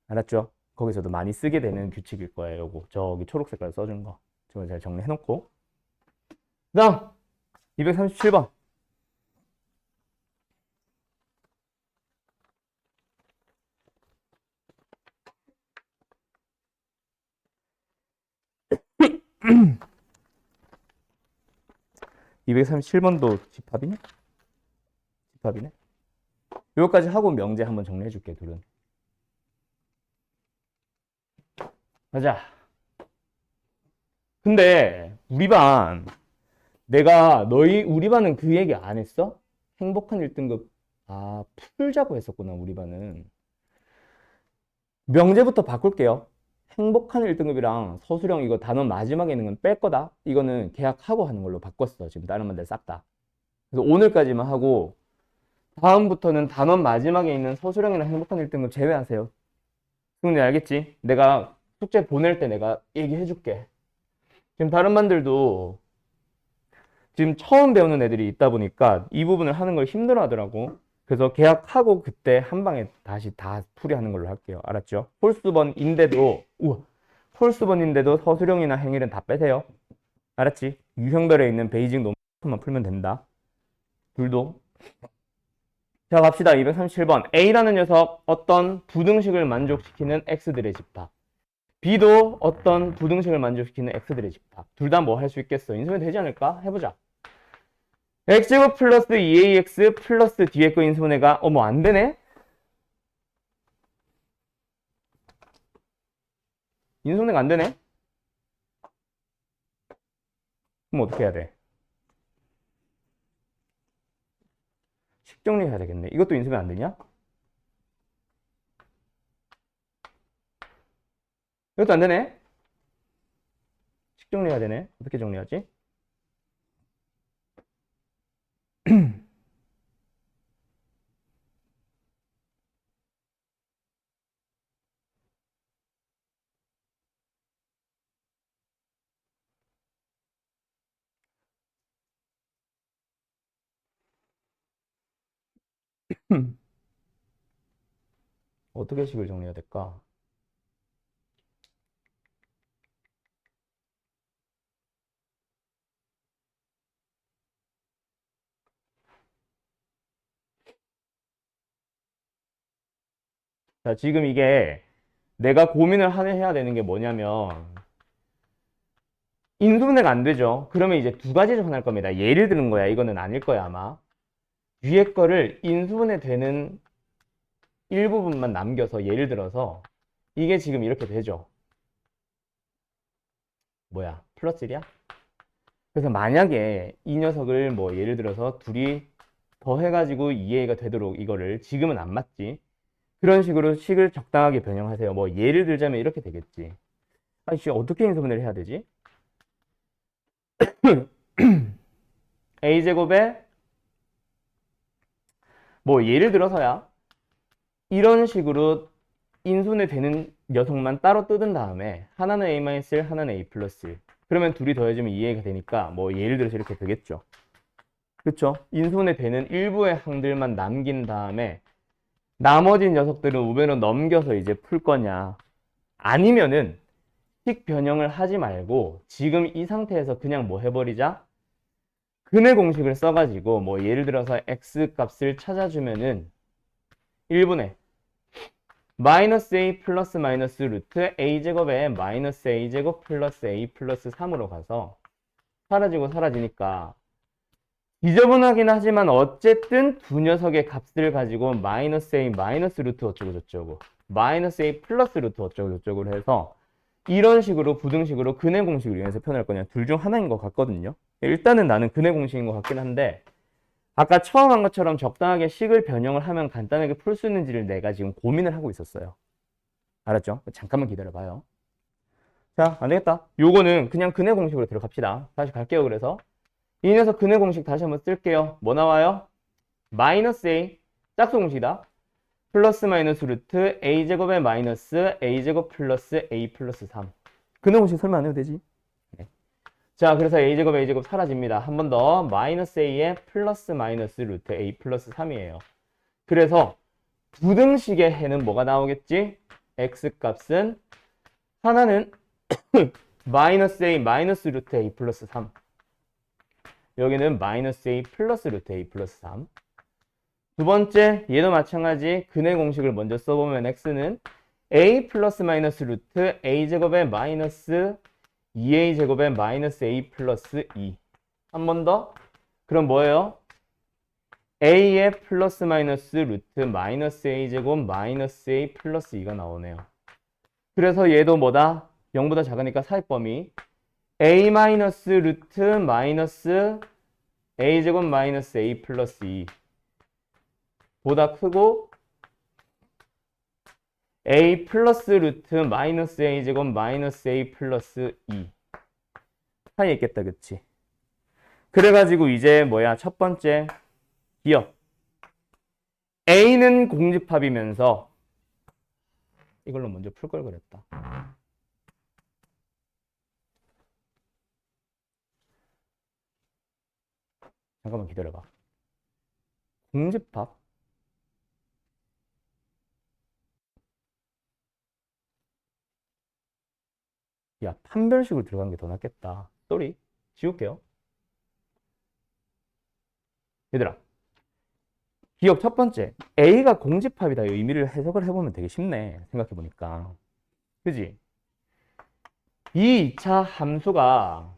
알았죠? 거기서도 많이 쓰게 되는 규칙일 거예요. 요거 저기 초록 색깔 써준 거. 저거 잘 정리해놓고. 그다음 237번. 음. 237번도 집합이네? 집합이네? 여기까지 하고 명제 한번 정리해 줄게, 둘은. 가자. 근데 우리 반은 그 얘기 안 했어? 행복한 1등급. 아, 풀자고 했었구나, 우리 반은. 명제부터 바꿀게요. 행복한 1등급이랑 서술형 이거 단원 마지막에 있는 건 뺄 거다. 이거는 계약하고 하는 걸로 바꿨어. 지금 다른 분들 싹 다. 그래서 오늘까지만 하고 다음부터는 단원 마지막에 있는 서술형이랑 행복한 1등급 제외하세요. 승훈이 알겠지? 내가 숙제 보낼 때 내가 얘기해 줄게. 지금 다른 반들도 지금 처음 배우는 애들이 있다 보니까 이 부분을 하는 걸 힘들어 하더라고. 그래서 계약하고 그때 한 방에 다시 다 풀이하는 걸로 할게요. 알았죠? 홀수번인데도 서술형이나 행일은 다 빼세요. 알았지? 유형별에 있는 베이직 노먼만 풀면 된다. 둘도. 자, 갑시다. 237번. A라는 녀석 어떤 부등식을 만족시키는 X들의 집합. B도 어떤 부등식을 만족시키는 X들의 집합. 둘 다 뭐 할 수 있겠어? 인수면 되지 않을까? 해보자. X제곱 플러스 2AX 플러스 뒤에 거 인수분해가 어머 안 되네? 인수분해가 안 되네? 그럼 어떻게 해야 돼? 식 정리해야 되겠네. 이것도 인수분해 안 되냐? 이것도 안 되네? 식 정리해야 되네. 어떻게 정리하지? 어떻게 식을 정리해야 될까? 자, 지금 이게 내가 고민을 해야 되는 게 뭐냐면 인수분해가 안 되죠. 그러면 이제 두 가지 접근할 겁니다. 예를 드는 거야. 이거는 아닐 거야 아마. 위에 거를 인수분해 되는 일부분만 남겨서 예를 들어서 이게 지금 이렇게 되죠. 뭐야? 플러스 1이야? 그래서 만약에 이 녀석을 뭐 예를 들어서 둘이 더해가지고 2a가 되도록 이거를 지금은 안 맞지. 그런 식으로 식을 적당하게 변형하세요. 뭐 예를 들자면 이렇게 되겠지. 아이씨 어떻게 인수분해를 해야 되지? a제곱에 뭐 예를 들어서야 이런 식으로 인수분해 되는 녀석만 따로 뜯은 다음에 하나는 a-1 하나는 a 플러스 1 그러면 둘이 더해지면 2a가 되니까 뭐 예를 들어서 이렇게 되겠죠. 그쵸? 인수분해 되는 일부의 항들만 남긴 다음에 나머지 녀석들은 우변으로 넘겨서 이제 풀 거냐 아니면은 식 변형을 하지 말고 지금 이 상태에서 그냥 뭐 해버리자 근의 공식을 써가지고 뭐 예를 들어서 x 값을 찾아주면은 1분의 마이너스 a 플러스 마이너스 루트 a제곱에 마이너스 a제곱 플러스 a 플러스 3으로 가서 사라지고 사라지니까 지저분하긴 하지만 어쨌든 두 녀석의 값을 가지고 마이너스 a 마이너스 루트 어쩌고 저쩌고 마이너스 a 플러스 루트 어쩌고 저쩌고 해서 이런 식으로 부등식으로 근의 공식을 이용해서 표현할 거냐 둘 중 하나인 것 같거든요. 일단은 나는 근의 공식인 것 같긴 한데 아까 처음 한 것처럼 적당하게 식을 변형을 하면 간단하게 풀 수 있는지를 내가 지금 고민을 하고 있었어요. 알았죠? 잠깐만 기다려봐요. 자, 안 되겠다. 요거는 그냥 근의 공식으로 들어갑시다. 다시 갈게요. 그래서 이 녀석 근의 공식 다시 한번 쓸게요. 뭐 나와요? 마이너스 a 짝수 공식이다. 플러스 마이너스 루트 a제곱에 마이너스 a제곱 플러스 a 플러스 3. 근의 공식 설명 안 해도 되지? 네. 자, 그래서 a제곱 a제곱 사라집니다. 한 번 더 마이너스 a에 플러스 마이너스 루트 a 플러스 3이에요. 그래서 부등식의 해는 뭐가 나오겠지? x 값은 하나는 마이너스 a 마이너스 루트 a 플러스 3 여기는 마이너스 a 플러스 루트 a 플러스 3 두 번째 얘도 마찬가지 근의 공식을 먼저 써보면 x는 a 플러스 마이너스 루트 a제곱에 마이너스 2a제곱에 마이너스 a 플러스 2 한 번 더 그럼 뭐예요? a의 플러스 마이너스 루트 마이너스 a제곱 마이너스 a 플러스 2가 나오네요. 그래서 얘도 뭐다? 0보다 작으니까 사입 범위 a 마이너스 루트 마이너스 a제곱 마이너스 a 플러스 2 보다 크고 a 플러스 루트 마이너스 a제곱 마이너스 a 플러스 2 사이에 있겠다 그치? 그래가지고 이제 뭐야 첫 번째 기억 a는 공집합이면서 이걸로 먼저 풀 걸 그랬다. 잠깐만 기다려봐. 공집합? 야, 판별식으로 들어가는 게 더 낫겠다. 쏘리. 지울게요. 얘들아, 기억 첫 번째, A가 공집합이다. 이 의미를 해석을 해보면 되게 쉽네. 생각해보니까. 그지? 이 2차 함수가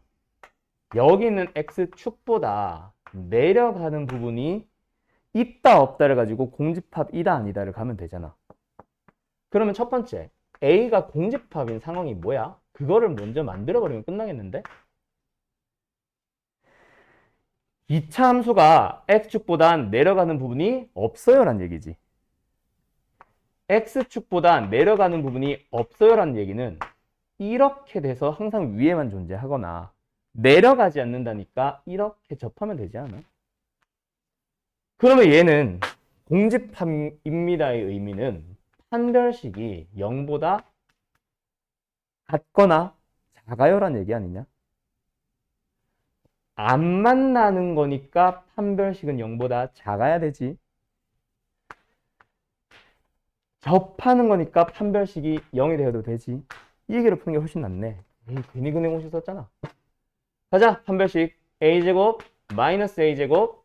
여기 있는 x축보다 내려가는 부분이 있다 없다를 가지고 공집합이다 아니다를 가면 되잖아. 그러면 첫 번째, A가 공집합인 상황이 뭐야? 그거를 먼저 만들어버리면 끝나겠는데? 2차 함수가 x축보다 내려가는 부분이 없어요 라는 얘기지. x축보다 내려가는 부분이 없어요 라는 얘기는 이렇게 돼서 항상 위에만 존재하거나 내려가지 않는다니까 이렇게 접하면 되지 않아? 그러면 얘는 공집합입니다의 의미는 판별식이 0보다 같거나 작아요라는 얘기 아니냐? 안 만나는 거니까 판별식은 0보다 작아야 되지. 접하는 거니까 판별식이 0이 되어도 되지. 이 얘기를 푸는 게 훨씬 낫네. 괜히 근해공식 썼잖아. 가자. 판별식 a제곱 마이너스 a제곱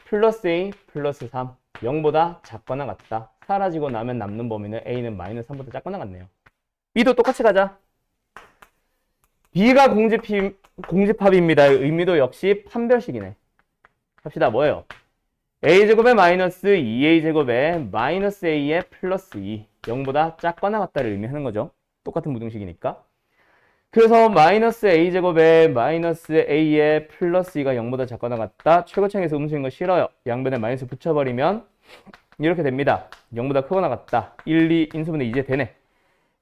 플러스 a 플러스 3 0보다 작거나 같다. 사라지고 나면 남는 범위는 a는 마이너스 3보다 작거나 같네요. b도 똑같이 가자. b가 공집합입니다. 의미도 역시 판별식이네. 합시다. 뭐예요? a제곱에 마이너스 2a제곱에 마이너스 a에 플러스 2 0보다 작거나 같다를 의미하는 거죠. 똑같은 무등식이니까. 그래서 마이너스 a제곱에 마이너스 a에 플러스 2가 0보다 작거나 같다. 최고창에서 음수인 거 싫어요. 양변에 마이너스 붙여버리면 이렇게 됩니다. 0보다 크거나 같다. 1, 2 인수분해 이제 되네.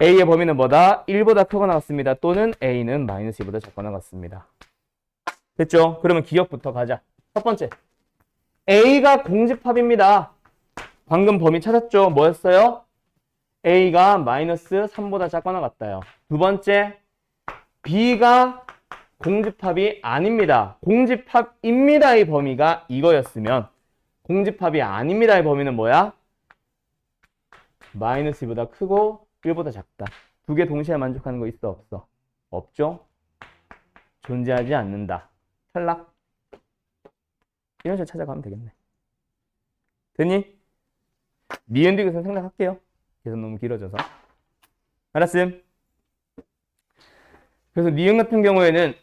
a의 범위는 뭐다? 1보다 크거나 같습니다. 또는 a는 마이너스 2보다 작거나 같습니다. 됐죠? 그러면 기억부터 가자. 첫 번째, a가 공집합입니다. 방금 범위 찾았죠? 뭐였어요? a가 마이너스 3보다 작거나 같다요. 두 번째, b가 공집합이 아닙니다. 공집합입니다의 범위가 이거였으면 공집합이 아닙니다의 범위는 뭐야? 마이너스 2보다 크고 1보다 작다. 두 개 동시에 만족하는 거 있어? 없어? 없죠? 존재하지 않는다. 탈락. 이런 식으로 찾아가면 되겠네. 됐니? 니은디귿은 생략할게요. 계속 너무 길어져서. 알았음? 그래서 니은 같은 경우에는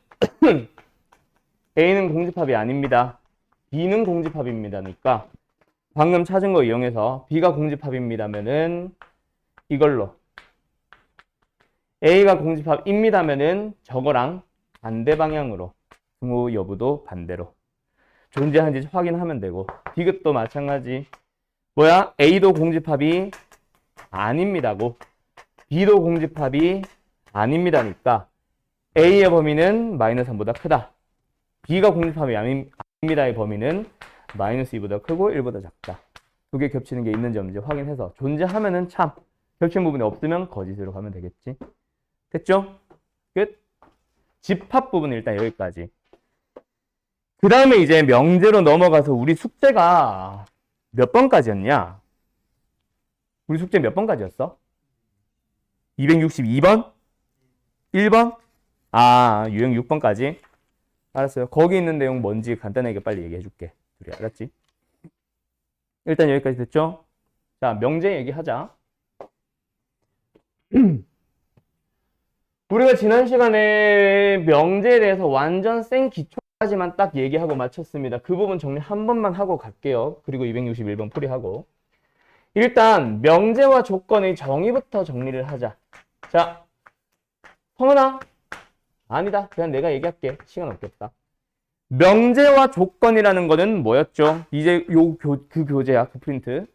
A는 공집합이 아닙니다. B는 공집합입니다니까 방금 찾은 거 이용해서 B가 공집합입니다면은 이걸로 A가 공집합입니다면은 저거랑 반대 방향으로 승호 여부도 반대로 존재하는지 확인하면 되고 디귿도 마찬가지. 뭐야? A도 공집합이 아닙니다고 B도 공집합이 아닙니다니까 A의 범위는 마이너스 3보다 크다. B가 공집합이 아닙니다의 범위는 마이너스 2보다 크고 1보다 작다. 두 개 겹치는 게 있는지 없는지 확인해서 존재하면은 참, 겹치는 부분이 없으면 거짓으로 가면 되겠지. 됐죠? 끝. 집합 부분은 일단 여기까지. 그 다음에 이제 명제로 넘어가서 우리 숙제가 몇 번까지였냐? 우리 숙제 몇 번까지였어? 262번? 1번? 아, 유형 6번까지? 알았어요. 거기 있는 내용 뭔지 간단하게 빨리 얘기해 줄게. 둘이 알았지? 일단 여기까지 됐죠? 자, 명제 얘기하자. 우리가 지난 시간에 명제에 대해서 완전 생 기초까지만 딱 얘기하고 마쳤습니다. 그 부분 정리 한 번만 하고 갈게요. 그리고 261번 풀이하고. 일단 명제와 조건의 정의부터 정리를 하자. 자, 성은아. 아니다. 그냥 내가 얘기할게. 시간 없겠다. 명제와 조건이라는 거는 뭐였죠? 이제 그 교재야. 그 프린트.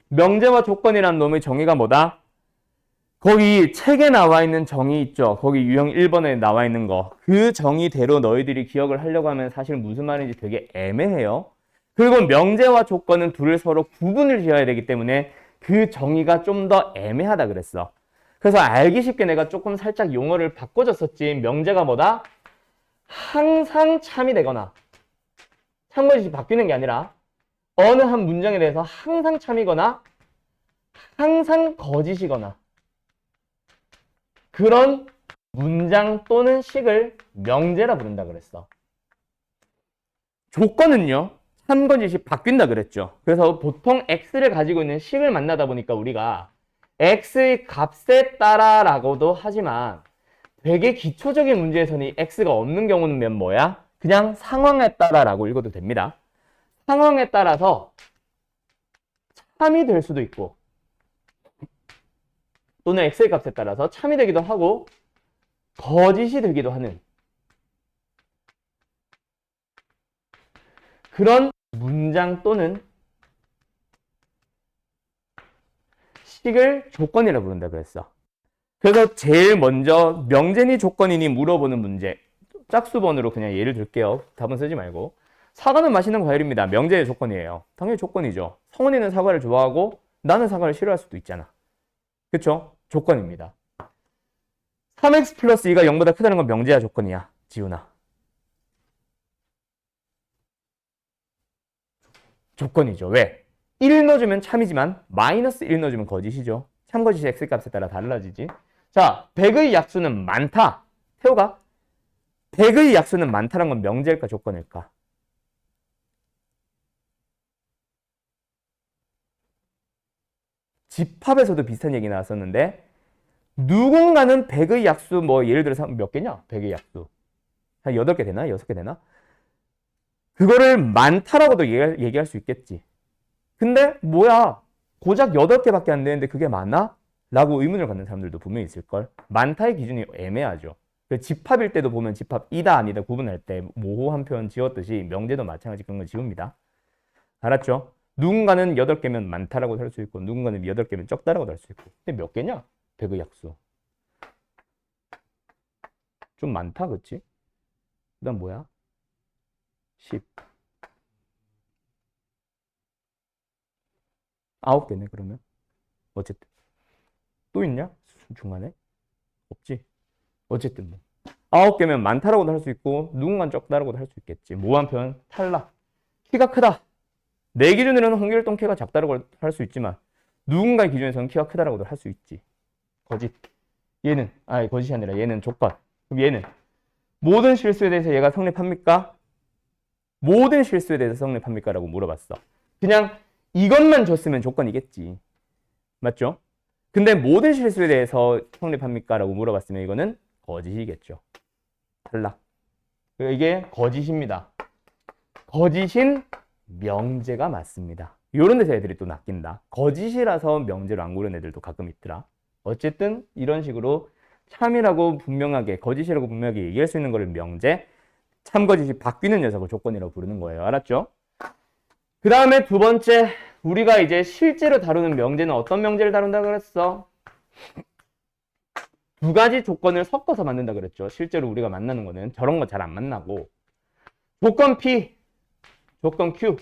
명제와 조건이라는 놈의 정의가 뭐다? 거기 책에 나와 있는 정의 있죠? 거기 유형 1번에 나와 있는 거. 그 정의대로 너희들이 기억을 하려고 하면 사실 무슨 말인지 되게 애매해요. 그리고 명제와 조건은 둘을 서로 구분을 지어야 되기 때문에 그 정의가 좀 더 애매하다 그랬어. 그래서 알기 쉽게 내가 조금 살짝 용어를 바꿔줬었지. 명제가 뭐다? 항상 참이 되거나 참고지 바뀌는 게 아니라 어느 한 문장에 대해서 항상 참이거나 항상 거짓이거나 그런 문장 또는 식을 명제라 부른다 그랬어. 조건은요, 참거짓이 바뀐다 그랬죠. 그래서 보통 x를 가지고 있는 식을 만나다 보니까 우리가 x의 값에 따라라고도 하지만 되게 기초적인 문제에서는 이 x가 없는 경우는 뭐야? 그냥 상황에 따라라고 읽어도 됩니다. 상황에 따라서 참이 될 수도 있고 또는 x의 값에 따라서 참이 되기도 하고 거짓이 되기도 하는 그런 문장 또는 식을 조건이라고 부른다 그랬어. 그래서 제일 먼저 명제니 조건이니 물어보는 문제, 짝수번으로 그냥 예를 들게요. 답은 쓰지 말고. 사과는 맛있는 과일입니다. 명제의 조건이에요. 당연히 조건이죠. 성훈이는 사과를 좋아하고 나는 사과를 싫어할 수도 있잖아. 그쵸? 조건입니다. 3x 플러스 2가 0보다 크다는 건 명제야 조건이야? 지훈아. 조건이죠. 왜? 1 넣어주면 참이지만 마이너스 1 넣어주면 거짓이죠. 참거짓이 x값에 따라 달라지지. 자, 100의 약수는 많다. 태호가 100의 약수는 많다는 건 명제일까 조건일까? 집합에서도 비슷한 얘기 나왔었는데 누군가는 100의 약수 뭐 예를 들어서 몇 개냐? 100의 약수. 한 8개 되나? 6개 되나? 그거를 많다라고도 얘기할 수 있겠지. 근데 뭐야? 고작 8개밖에 안 되는데 그게 많아? 라고 의문을 갖는 사람들도 분명히 있을걸. 많다의 기준이 애매하죠. 집합일 때도 보면 집합이다 아니다 구분할 때 모호한 표현 지웠듯이 명제도 마찬가지 그런 거 지웁니다. 알았죠? 누군가는 8개면 많다라고 할 수 있고 누군가는 8개면 적다라고 할 수 있고. 근데 몇 개냐? 100의 약수. 좀 많다 그치? 그 다음 뭐야? 10. 9개네 그러면. 어쨌든 또 있냐? 중간에? 없지. 어쨌든 뭐 9개면 많다라고도 할 수 있고 누군가는 적다라고도 할 수 있겠지. 모호한 표현 탈락. 키가 크다. 내 기준으로는 홍길동 키가 작다라고 할 수 있지만 누군가의 기준에서는 키가 크다라고도 할 수 있지. 거짓. 얘는 거짓이 아니라 얘는 조건. 그럼 얘는 모든 실수에 대해서 얘가 성립합니까? 모든 실수에 대해서 성립합니까? 라고 물어봤어. 그냥 이것만 줬으면 조건이겠지. 맞죠? 근데 모든 실수에 대해서 성립합니까? 라고 물어봤으면 이거는 거짓이겠죠. 탈락. 이게 거짓입니다. 거짓인 명제가 맞습니다. 이런 데서 애들이 또 낚인다. 거짓이라서 명제로 안 고른 애들도 가끔 있더라. 어쨌든 이런 식으로 참이라고 분명하게 거짓이라고 분명하게 얘기할 수 있는 거를 명제, 참거짓이 바뀌는 녀석을 조건이라고 부르는 거예요. 알았죠? 그 다음에 두 번째, 우리가 이제 실제로 다루는 명제는 어떤 명제를 다룬다고 그랬어? 두 가지 조건을 섞어서 만든다 그랬죠. 실제로 우리가 만나는 거는 저런 거 잘 안 만나고 조건 P, 조건 Q.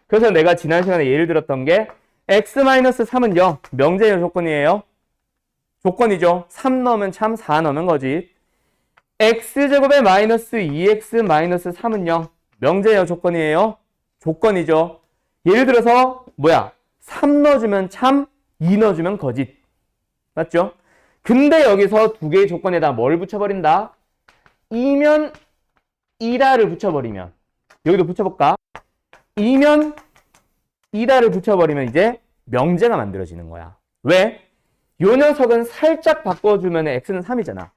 그래서 내가 지난 시간에 예를 들었던 게 x-3은요. 명제의 조건이에요. 조건이죠. 3 넣으면 참, 4 넣으면 거짓. x제곱에 마이너스 2x 마이너스 3은요. 명제의 조건이에요. 조건이죠. 예를 들어서 뭐야? 3 넣어주면 참, 2 넣어주면 거짓. 맞죠? 근데 여기서 두 개의 조건에다 뭘 붙여버린다? 이면 이다를 붙여버리면 여기도 붙여볼까? 이면 이다를 붙여버리면 이제 명제가 만들어지는 거야. 왜? 요 녀석은 살짝 바꿔주면 x는 3이잖아.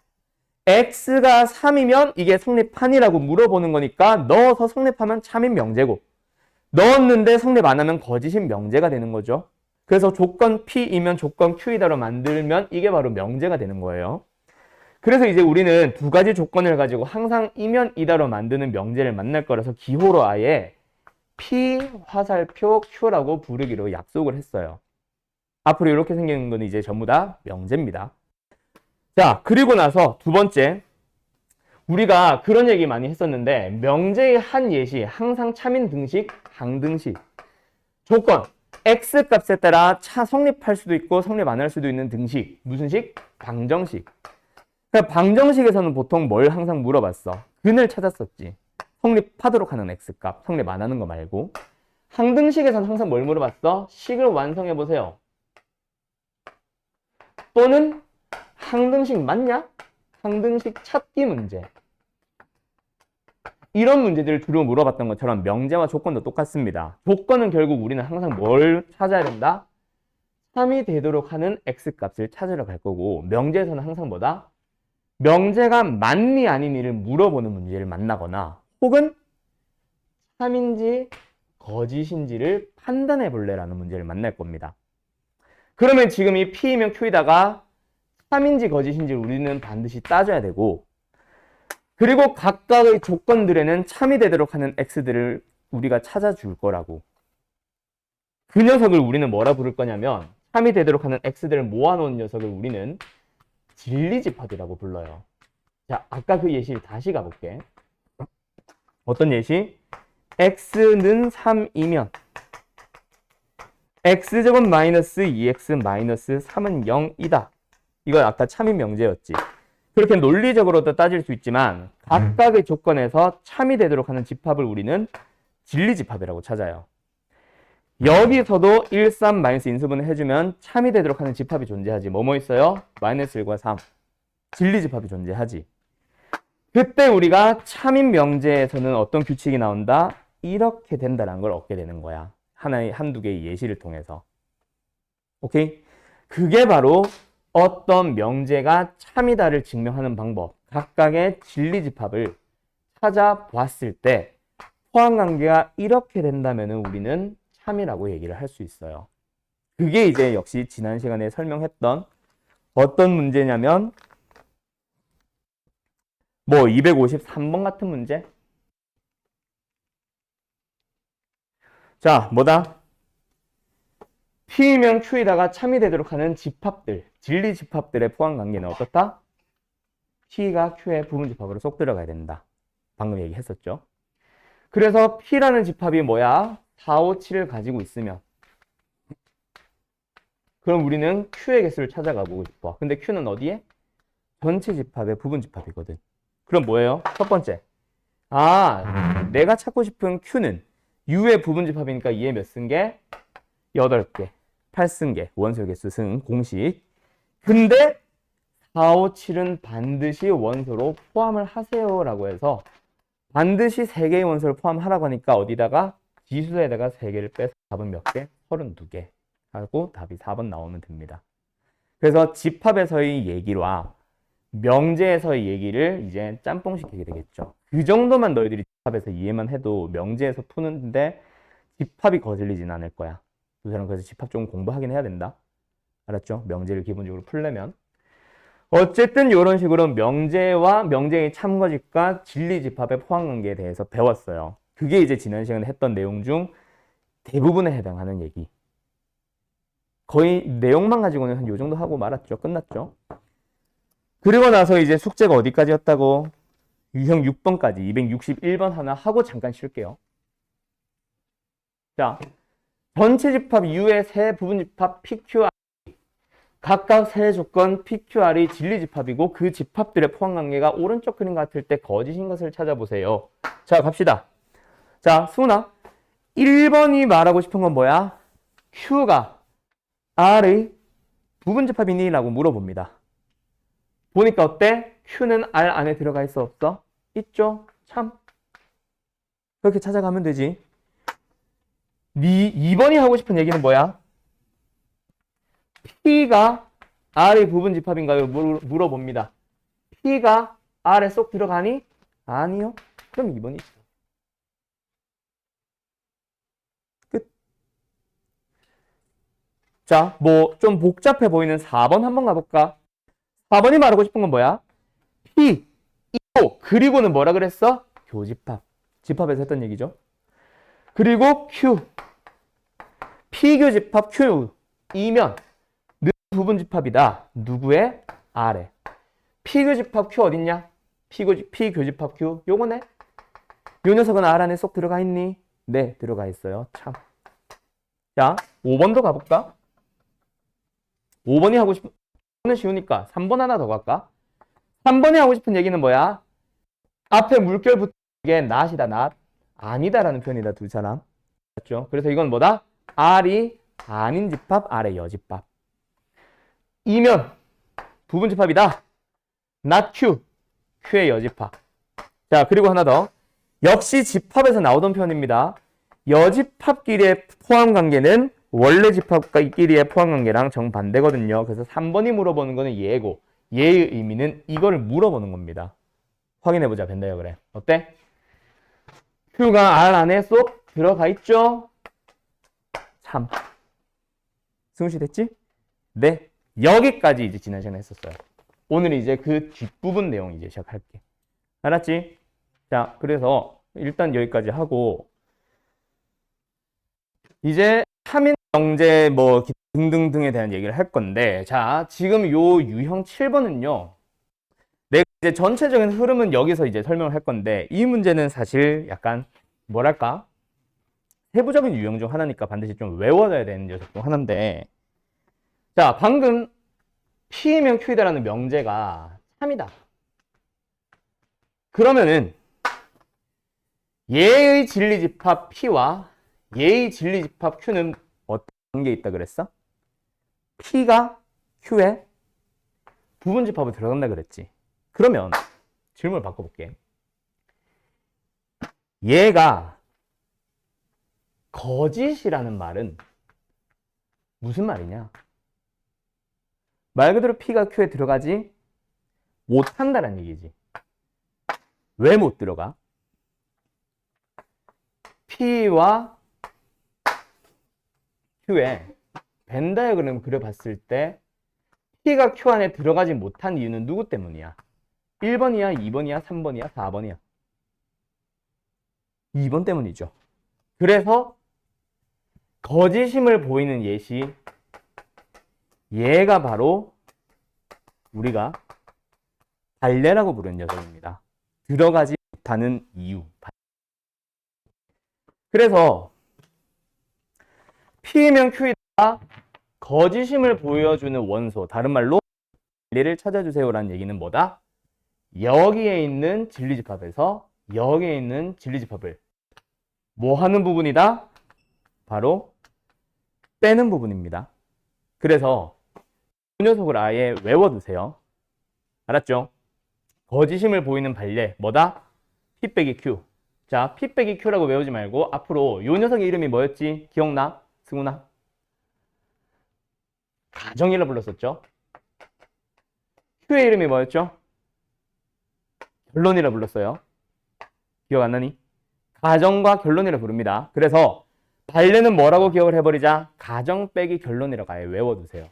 x가 3이면 이게 성립하니라고 물어보는 거니까 넣어서 성립하면 참인 명제고 넣었는데 성립 안 하면 거짓인 명제가 되는 거죠. 그래서 조건 P이면 조건 Q이다로 만들면 이게 바로 명제가 되는 거예요. 그래서 이제 우리는 두 가지 조건을 가지고 항상 이면 이다로 만드는 명제를 만날 거라서 기호로 아예 P 화살표 Q라고 부르기로 약속을 했어요. 앞으로 이렇게 생기는 건 이제 전부 다 명제입니다. 자, 그리고 나서 두 번째, 우리가 그런 얘기 많이 했었는데 명제의 한 예시, 항상 참인 등식, 항등식. 조건, x값에 따라 성립할 수도 있고 성립 안 할 수도 있는 등식. 무슨 식? 방정식. 그러니까 방정식에서는 보통 뭘 항상 물어봤어? 근을 찾았었지. 성립하도록 하는 x값, 성립 안 하는 거 말고. 항등식에서는 항상 뭘 물어봤어? 식을 완성해보세요. 또는 항등식 맞냐? 상등식 찾기 문제. 이런 문제들을 주로 물어봤던 것처럼 명제와 조건도 똑같습니다. 조건은 결국 우리는 항상 뭘 찾아야 된다? 3이 되도록 하는 x값을 찾으러 갈 거고, 명제에서는 항상 뭐다? 명제가 맞니 아니니를 물어보는 문제를 만나거나, 혹은 3인지 거짓인지를 판단해 볼래라는 문제를 만날 겁니다. 그러면 지금 이 P이면 Q에다가 3인지 거짓인지를 우리는 반드시 따져야 되고, 그리고 각각의 조건들에는 참이 되도록 하는 x들을 우리가 찾아줄 거라고. 그 녀석을 우리는 뭐라 부를 거냐면, 참이 되도록 하는 x들을 모아놓은 녀석을 우리는 진리집합이라고 불러요. 자, 아까 그 예시를 다시 가볼게. 어떤 예시? x는 3이면 x제곱 마이너스 2x 마이너스 3은 0이다. 이건 아까 참인 명제였지. 그렇게 논리적으로도 따질 수 있지만 각각의 조건에서 참이 되도록 하는 집합을 우리는 진리집합이라고 찾아요. 여기서도 1, 3, 마이너스 인수분해 해주면 참이 되도록 하는 집합이 존재하지. 뭐뭐 있어요? 마이너스 1과 3. 진리집합이 존재하지. 그때 우리가 참인 명제에서는 어떤 규칙이 나온다? 이렇게 된다는 걸 얻게 되는 거야. 한두 개의 예시를 통해서. 오케이? 그게 바로 어떤 명제가 참이다를 증명하는 방법, 각각의 진리집합을 찾아봤을 때 포함관계가 이렇게 된다면 우리는 참이라고 얘기를 할 수 있어요. 그게 이제 역시 지난 시간에 설명했던 어떤 문제냐면 뭐 253번 같은 문제? 자, 뭐다? P명 Q에다가 참이 되도록 하는 집합들, 진리 집합들의 포함 관계는 어떻다? P가 Q의 부분집합으로 쏙 들어가야 된다. 방금 얘기했었죠. 그래서 P라는 집합이 뭐야? 4, 5, 7을 가지고 있으면 그럼 우리는 Q의 개수를 찾아가보고 싶어. 근데 Q는 어디에? 전체 집합의 부분집합이거든. 그럼 뭐예요? 첫 번째. 내가 찾고 싶은 Q는 U의 부분집합이니까 2에 몇 승계? 8개. 8승계. 원소 개수 승 공식. 근데 4, 5, 7은 반드시 원소로 포함을 하세요라고 해서 반드시 3개의 원소를 포함하라고 하니까 어디다가 지수에다가 3개를 빼서 답은 몇 개? 32개. 하고 답이 4번 나오면 됩니다. 그래서 집합에서의 얘기와 명제에서의 얘기를 이제 짬뽕시키게 되겠죠. 그 정도만 너희들이 집합에서 이해만 해도 명제에서 푸는데 집합이 거슬리진 않을 거야. 두 사람 그래서 집합 좀 공부하긴 해야 된다. 알았죠? 명제를 기본적으로 풀려면. 어쨌든 이런 식으로 명제와 명제의 참거집과 진리집합의 포함관계에 대해서 배웠어요. 그게 이제 지난 시간에 했던 내용 중 대부분에 해당하는 얘기. 거의 내용만 가지고는 한 요 정도 하고 말았죠. 끝났죠. 그리고 나서 이제 숙제가 어디까지였다고? 유형 6번까지 261번 하나 하고 잠깐 쉴게요. 자, 전체 집합 U의 세 부분 집합 PQR 각각 세 조건 PQR이 진리 집합이고 그 집합들의 포함 관계가 오른쪽 그림 같을 때 거짓인 것을 찾아보세요. 자, 갑시다. 자, 수은아 1번이 말하고 싶은 건 뭐야? Q가 R의 부분 집합이니? 라고 물어봅니다. 보니까 어때? Q는 R 안에 들어가 있어 없어? 있죠? 참. 그렇게 찾아가면 되지. 2번이 하고 싶은 얘기는 뭐야? P가 R의 부분 집합인가요? 물어봅니다. P가 R에 쏙 들어가니? 아니요. 그럼 2번이 있어. 끝. 자, 뭐 좀 복잡해 보이는 4번 한번 가볼까? 4번이 말하고 싶은 건 뭐야? P, 이고 그리고는 뭐라 그랬어? 교집합. 집합에서 했던 얘기죠. 그리고 Q. P교집합 Q이면 늘 부분집합이다. 누구의? R에. P교집합 Q 어딨냐? P교집합 Q. 요거네. 요 녀석은 R 안에 쏙 들어가 있니? 네, 들어가 있어요. 참. 자, 5번도 가볼까? 5번이 하고 싶은, 5번은 쉬우니까 3번 하나 더 갈까? 3번이 하고 싶은 얘기는 뭐야? 앞에 물결 붙은 게 낫이다, 낫. 아니다라는 표현이다, 두 사람. 맞죠? 그래서 이건 뭐다? R이 아닌 집합, R의 여집합. 이면 부분 집합이다. not Q. Q의 여집합. 자, 그리고 하나 더. 역시 집합에서 나오던 표현입니다. 여집합끼리의 포함관계는 원래 집합끼리의 포함관계랑 정반대거든요. 그래서 3번이 물어보는 거는 얘고 얘의 의미는 이거를 물어보는 겁니다. 확인해보자. 벤다이어그램. 어때? Q가 R 안에 쏙 들어가 있죠? 참. 승우씨 됐지? 네. 여기까지 이제 지난 시간에 했었어요. 오늘 이제 그 뒷부분 내용 이제 시작할게. 알았지? 자, 그래서 일단 여기까지 하고 이제 하민 영재 뭐 등등등에 대한 얘기를 할 건데, 자, 지금 요 유형 7번은요. 내가 이제 전체적인 흐름은 여기서 이제 설명을 할 건데, 이 문제는 사실 약간 뭐랄까? 세부적인 유형 중 하나니까 반드시 좀 외워둬야 되는 녀석 중 하나인데, 자, 방금 P이면 Q이다라는 명제가 참이다. 그러면은 얘의 진리집합 P와 얘의 진리집합 Q는 어떤 관계에 있다 그랬어? P가 Q에 부분집합으로 들어간다 그랬지. 그러면 질문을 바꿔볼게. 얘가 거짓이라는 말은 무슨 말이냐? 말 그대로 P가 Q에 들어가지 못한다는 얘기지. 왜 못 들어가? P와 Q에 벤 다이어그램 그려봤을 때 P가 Q 안에 들어가지 못한 이유는 누구 때문이야? 1번이야, 2번이야, 3번이야, 4번이야? 2번 때문이죠. 그래서 거짓임을 보이는 예시, 얘가 바로 우리가 발레라고 부르는 녀석입니다. 들어가지 못하는 이유. 그래서 P이면 Q이다 거짓임을 보여주는 원소, 다른 말로 발레를 찾아주세요라는 얘기는 뭐다? 여기에 있는 진리집합에서 여기에 있는 진리집합을 뭐 하는 부분이다? 바로 빼는 부분입니다. 그래서 이 녀석을 아예 외워두세요. 알았죠? 거짓임을 보이는 발레 뭐다? P 빼기 Q. 자, P 빼기 Q라고 외우지 말고 앞으로 이 녀석의 이름이 뭐였지? 기억나? 승훈아? 가정이라 불렀었죠? Q의 이름이 뭐였죠? 결론이라 불렀어요. 기억 안 나니? 가정과 결론이라 부릅니다. 그래서 발레는 뭐라고 기억을 해버리자? 가정 빼기 결론이라고 아예 외워두세요.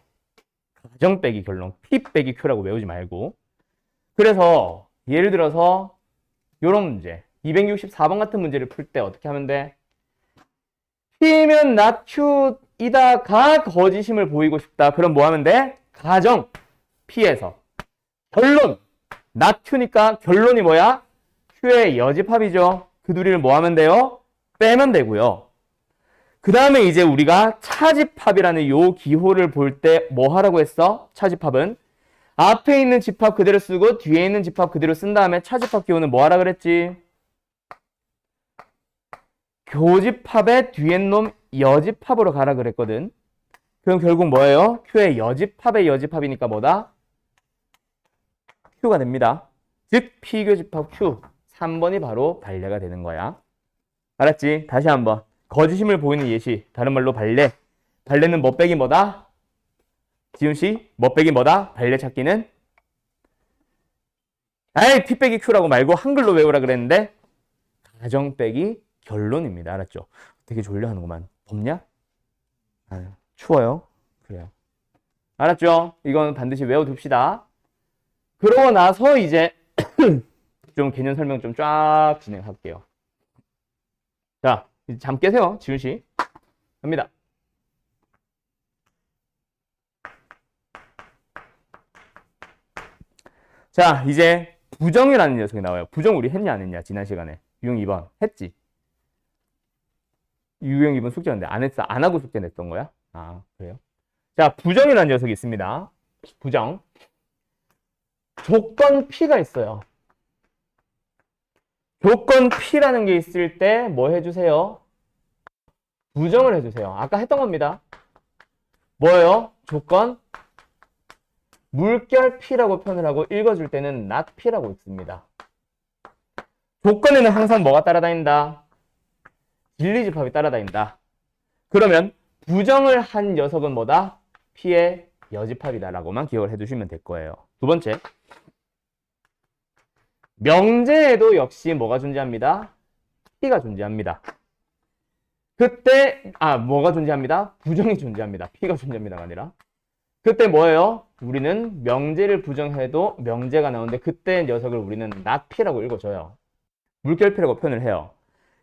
가정 빼기 결론, P 빼기 Q라고 외우지 말고. 그래서 예를 들어서 이런 문제, 264번 같은 문제를 풀 때 어떻게 하면 돼? P면 not Q이다가 거짓임을 보이고 싶다. 그럼 뭐 하면 돼? 가정 P에서 결론 not Q니까 결론이 뭐야? Q의 여집합이죠. 그 둘이를 뭐 하면 돼요? 빼면 되고요. 그 다음에 이제 우리가 차집합이라는 요 기호를 볼 때 뭐 하라고 했어? 차집합은 앞에 있는 집합 그대로 쓰고 뒤에 있는 집합 그대로 쓴 다음에 차집합 기호는 뭐 하라 그랬지? 교집합의 뒤에 놈 여집합으로 가라 그랬거든. 그럼 결국 뭐예요? Q의 여집합의 여집합이니까 뭐다? Q가 됩니다. 즉 P교집합 Q 3번이 바로 발레가 되는 거야. 알았지? 다시 한번 거짓임을 보이는 예시, 다른 말로 발레. 발레는 뭐 빼기 뭐다? 지훈씨, 뭐 빼기 뭐다? 발레 찾기는? 아이, P 빼기 Q라고 말고 한글로 외우라 그랬는데 가정 빼기 결론입니다. 알았죠? 되게 졸려하는구만. 덥냐? 아유, 추워요. 그래요. 알았죠? 이건 반드시 외워둡시다. 그러고 나서 이제 좀 개념 설명 좀 쫙 진행할게요. 자, 이제 잠 깨세요. 지훈씨. 갑니다. 자, 이제 부정이라는 녀석이 나와요. 부정 우리 했냐 안 했냐? 지난 시간에. 유형 2번. 했지? 유형 2번 숙제였는데 안 했어? 안 하고 숙제 냈던 거야? 아, 그래요? 자, 부정이라는 녀석이 있습니다. 부정. 조건 P가 있어요. 조건 P라는 게 있을 때 뭐 해주세요? 부정을 해주세요. 아까 했던 겁니다. 뭐예요? 조건 물결 P라고 표현을 하고 읽어줄 때는 not P라고 읽습니다. 조건에는 항상 뭐가 따라다닌다? 진리집합이 따라다닌다. 그러면 부정을 한 녀석은 뭐다? P의 여집합이다라고만 기억을 해두시면 될 거예요. 두 번째, 명제에도 역시 뭐가 존재합니다? P가 존재합니다. 그때 뭐가 존재합니다? 부정이 존재합니다. P가 존재합니다가 아니라. 그때 뭐예요? 우리는 명제를 부정해도 명제가 나오는데 그때 녀석을 우리는 not P라고 읽어줘요. 물결 P라고 표현을 해요.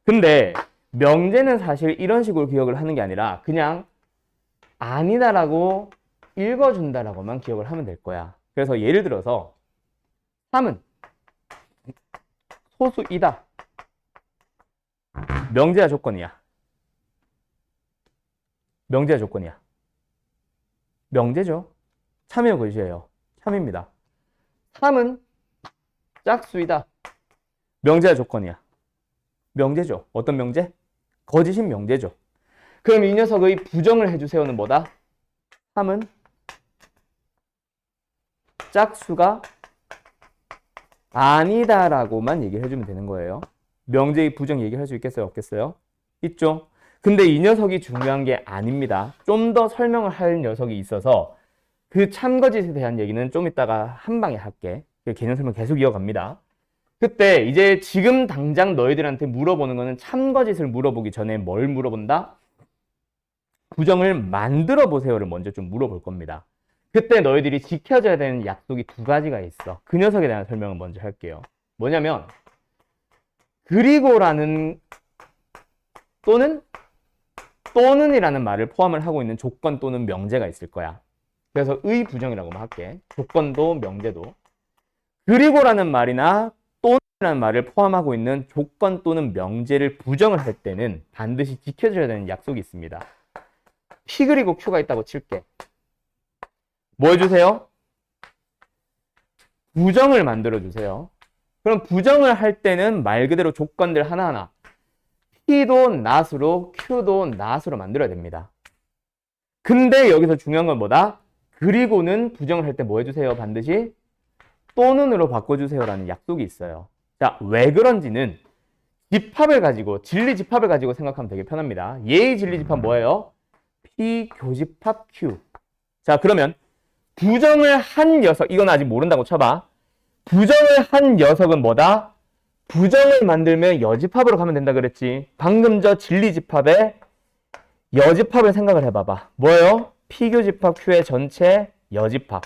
근데 명제는 사실 이런 식으로 기억을 하는 게 아니라 그냥 아니다라고 읽어준다라고만 기억을 하면 될 거야. 그래서 예를 들어서 3은 소수이다. 명제야 조건이야? 명제야 조건이야? 명제죠. 참이요 거짓이에요? 참입니다. 3은 짝수이다. 명제야 조건이야? 명제죠. 어떤 명제? 거짓인 명제죠. 그럼 이 녀석의 부정을 해주세요는 뭐다? 3은 짝수가 아니다라고만 얘기를 해주면 되는 거예요. 명제의 부정 얘기를 할 수 있겠어요? 없겠어요? 있죠. 근데 이 녀석이 중요한 게 아닙니다. 좀 더 설명을 할 녀석이 있어서 그 참거짓에 대한 얘기는 좀 이따가 한 방에 할게. 개념 설명 계속 이어갑니다. 그때 이제 지금 당장 너희들한테 물어보는 거는 참거짓을 물어보기 전에 뭘 물어본다? 부정을 만들어 보세요를 먼저 좀 물어볼 겁니다. 그때 너희들이 지켜줘야 되는 약속이 두 가지가 있어. 그 녀석에 대한 설명을 먼저 할게요. 뭐냐면 그리고라는 또는이라는 말을 포함을 하고 있는 조건 또는 명제가 있을 거야. 그래서 의 부정이라고만 할게. 조건도 명제도. 그리고라는 말이나 또는이라는 말을 포함하고 있는 조건 또는 명제를 부정을 할 때는 반드시 지켜줘야 되는 약속이 있습니다. P 그리고 Q가 있다고 칠게. 뭐 해주세요? 부정을 만들어주세요. 그럼 부정을 할 때는 말 그대로 조건들 하나하나 P도 not으로 Q도 not으로 만들어야 됩니다. 근데 여기서 중요한 건 뭐다? 그리고는 부정을 할 때 뭐 해주세요? 반드시 또는으로 바꿔주세요라는 약속이 있어요. 자, 왜 그런지는 집합을 가지고 진리 집합을 가지고 생각하면 되게 편합니다. 얘의 진리 집합 뭐예요? P 교집합 Q. 자, 그러면 부정을 한 녀석, 이건 아직 모른다고 쳐봐. 부정을 한 녀석은 뭐다? 부정을 만들면 여집합으로 가면 된다 그랬지. 방금 저 진리집합의 여집합을 생각을 해봐봐. 뭐예요? P교집합 Q의 전체 여집합.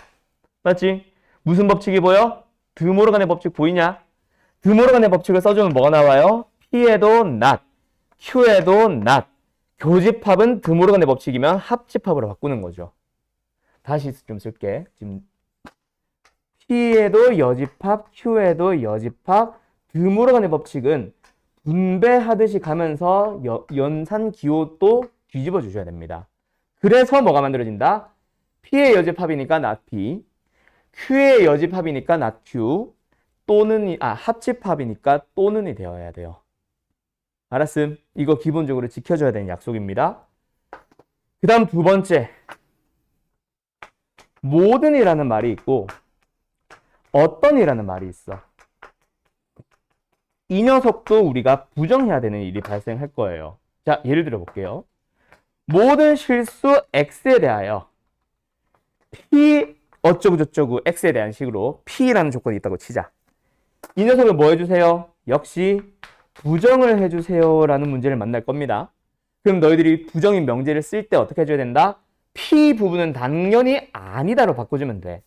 맞지? 무슨 법칙이 보여? 드모르간의 법칙 보이냐? 드모르간의 법칙을 써주면 뭐가 나와요? P에도 not, Q에도 not. 교집합은 드모르간의 법칙이면 합집합으로 바꾸는 거죠. 다시 좀 쓸게. 지금 P에도 여집합, Q에도 여집합. 드모르간의 법칙은 분배하듯이 가면서 연산 기호도 뒤집어 주셔야 됩니다. 그래서 뭐가 만들어진다? P의 여집합이니까 not P, Q의 여집합이니까 not Q, 또는 합집합이니까 또는이 되어야 돼요. 알았음? 이거 기본적으로 지켜줘야 되는 약속입니다. 그 다음 두 번째, 모든이라는 말이 있고 어떤이라는 말이 있어. 이 녀석도 우리가 부정해야 되는 일이 발생할 거예요. 자, 예를 들어 볼게요. 모든 실수 x에 대하여 p 어쩌고저쩌고 x에 대한 식으로 p라는 조건이 있다고 치자. 이 녀석을 뭐 해주세요? 역시 부정을 해주세요 라는 문제를 만날 겁니다. 그럼 너희들이 부정인 명제를 쓸 때 어떻게 해줘야 된다? p 부분은 당연히 아니다로 바꿔주면 돼.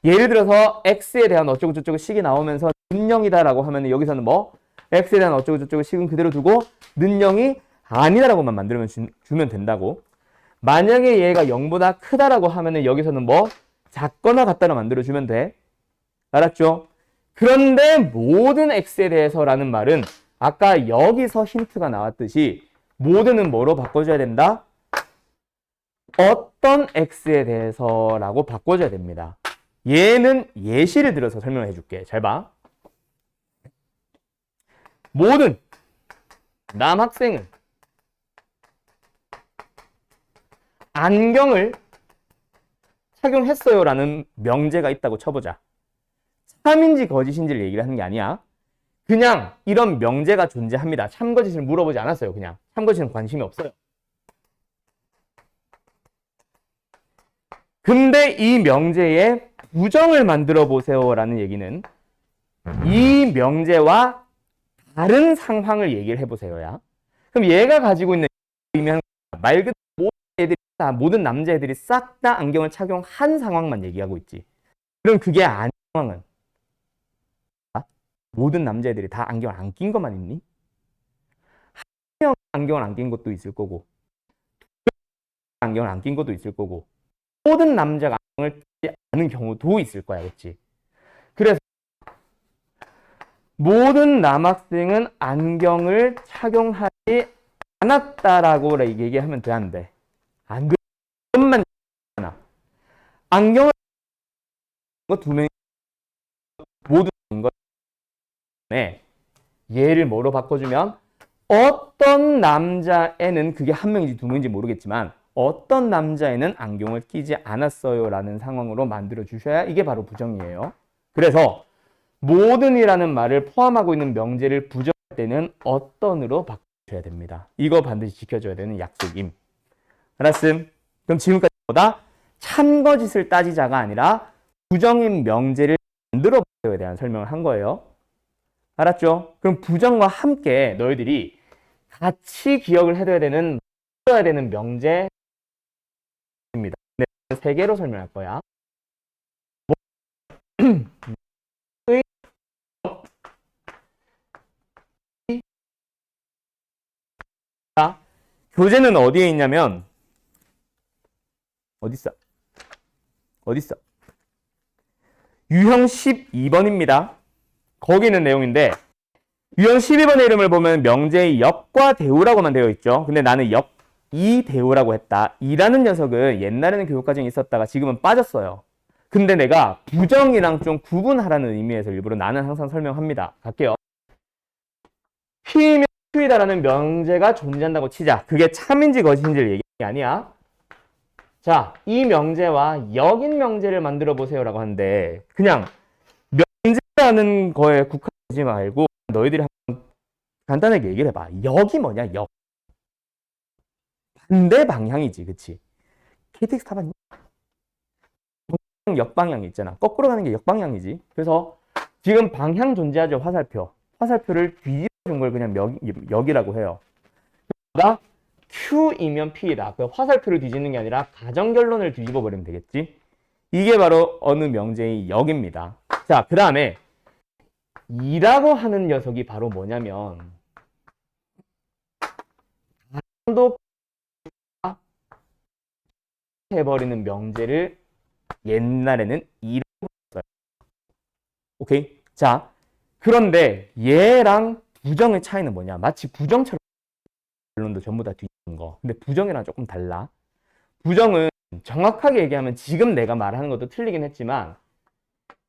예를 들어서 x에 대한 어쩌고저쩌고 식이 나오면서 는0이다라고 하면 여기서는 뭐? x에 대한 어쩌고저쩌고 식은 그대로 두고 는0이 아니다라고만 만들면 주면 된다고. 만약에 얘가 0보다 크다라고 하면 여기서는 뭐? 작거나 같다로 만들어주면 돼. 알았죠? 그런데 모든 x에 대해서라는 말은 아까 여기서 힌트가 나왔듯이 모든은 뭐로 바꿔줘야 된다? 어떤 x에 대해서라고 바꿔줘야 됩니다. 얘는 예시를 들어서 설명을 해줄게. 잘 봐. 모든 남학생은 안경을 착용했어요라는 명제가 있다고 쳐보자. 참인지 거짓인지를 얘기를 하는 게 아니야. 그냥 이런 명제가 존재합니다. 참거짓을 물어보지 않았어요. 그냥 참거짓은 관심이 없어요. 근데 이 명제에 부정을 만들어 보세요라는 얘기는 이 명제와 다른 상황을 얘기를 해보세요야. 그럼 얘가 가지고 있는 의미하는 말 그대로 모든 애들이 다, 모든 남자애들이 싹 다 안경을 착용한 상황만 얘기하고 있지. 그럼 그게 아닌 상황은 모든 남자애들이 다 안경을 안 낀 것만 있니? 한 명 안경을 안 낀 것도 있을 거고, 안경을 안 낀 것도 있을 거고, 모든 남자가 안경을 끼지 않은 경우도 있을 거야, 그렇지? 그래서 모든 남학생은 안경을 착용하지 않았다라고 얘기하면 되는데 안 그것만 하나. 안경을 두 명이 모두 인 거네. 얘를 뭐로 바꿔주면 어떤 남자애는 그게 한 명인지 두 명인지 모르겠지만 어떤 남자애는 안경을 끼지 않았어요 라는 상황으로 만들어 주셔야 이게 바로 부정이에요. 그래서 모든이라는 말을 포함하고 있는 명제를 부정할 때는 어떤으로 바꿔줘야 됩니다. 이거 반드시 지켜줘야 되는 약속임. 알았음? 그럼 지금까지보다 참거짓을 따지자가 아니라 부정인 명제를 만들어 보여에 대한 설명을 한 거예요. 알았죠? 그럼 부정과 함께 너희들이 같이 기억을 해둬야 되는 명제입니다. 네, 세 개로 설명할 거야. 자, 교재는 어디에 있냐면 어딨어? 유형 12번입니다. 거기 있는 내용인데 유형 12번의 이름을 보면 명제의 역과 대우라고만 되어 있죠. 근데 나는 이 대우라고 했다. 이라는 녀석은 옛날에는 교육과정이 있었다가 지금은 빠졌어요. 근데 내가 부정이랑 좀 구분하라는 의미에서 일부러 나는 항상 설명합니다. 갈게요. P이면 Q이다라는 명제가 존재한다고 치자. 그게 참인지 거짓인지를 얘기하는 게 아니야. 자, 이 명제와 역인 명제를 만들어 보세요라고 하는데 그냥 명제라는 거에 국한하지 말고 너희들이 한번 간단하게 얘기를 해봐. 역이 뭐냐? 역. 반대 방향이지, 그치? KTX 타봤니? 역방향이 있잖아. 거꾸로 가는 게 역방향이지. 그래서 지금 방향 존재하죠, 화살표. 화살표를 뒤집어준 걸 그냥 역이라고 해요. 그러다 Q이면 P이다. 그 화살표를 뒤집는 게 아니라 가정결론을 뒤집어 버리면 되겠지. 이게 바로 어느 명제의 역입니다. 자, 그 다음에 이라고 하는 녀석이 바로 뭐냐면 가정도 해버리는 명제를 옛날에는 이라고 했어요. 오케이? 자, 그런데 얘랑 부정의 차이는 뭐냐? 마치 부정처럼 결론도 전부 다 뒤집는 거. 근데 부정이랑 조금 달라. 부정은 정확하게 얘기하면 지금 내가 말하는 것도 틀리긴 했지만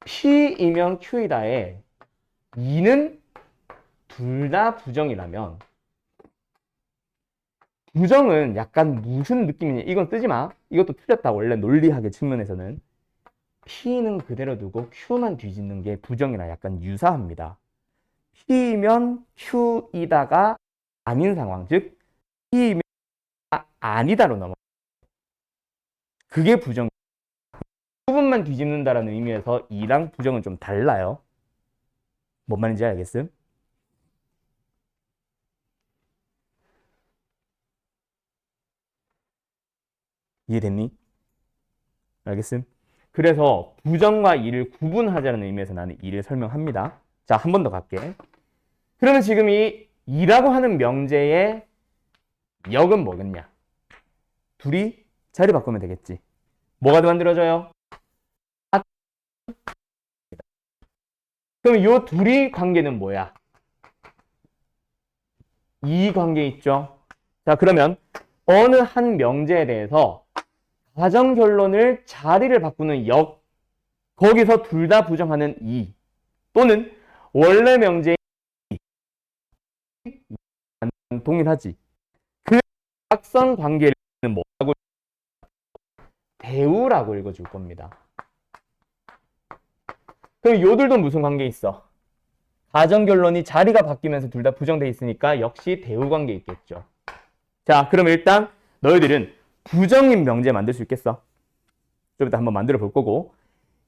P이면 Q이다에 2는 둘 다 부정이라면 부정은 약간 무슨 느낌이냐. 이건 쓰지 마. 이것도 틀렸다. 원래 논리학의 측면에서는. P는 그대로 두고 Q만 뒤집는 게 부정이랑 약간 유사합니다. P면 Q이다가 아닌 상황. 즉 P면 아니다로 넘어. 그게 부정. 부분만 뒤집는다라는 의미에서 이랑 부정은 좀 달라요. 뭔 말인지 알겠음? 이해됐니? 알겠음? 그래서 부정과 이를 구분하자는 의미에서 나는 이를 설명합니다. 자, 한 번 더 갈게. 그러면 지금 이 이라고 하는 명제의 역은 뭐겠냐? 둘이 자리 바꾸면 되겠지. 뭐가 만들어져요? 그럼 이 둘이 관계는 뭐야? 이 관계 있죠? 자, 그러면 어느 한 명제에 대해서 가정 결론을 자리를 바꾸는 역, 거기서 둘 다 부정하는 이, 또는 원래 명제의 동일하지. 그 각선 관계를 뭐라고 대우라고 읽어줄 겁니다. 그럼 요들도 무슨 관계 있어? 가정결론이 자리가 바뀌면서 둘 다 부정돼 있으니까 역시 대우 관계 있겠죠. 자, 그럼 일단 너희들은 부정인 명제 만들 수 있겠어? 좀 이따 한번 만들어 볼 거고,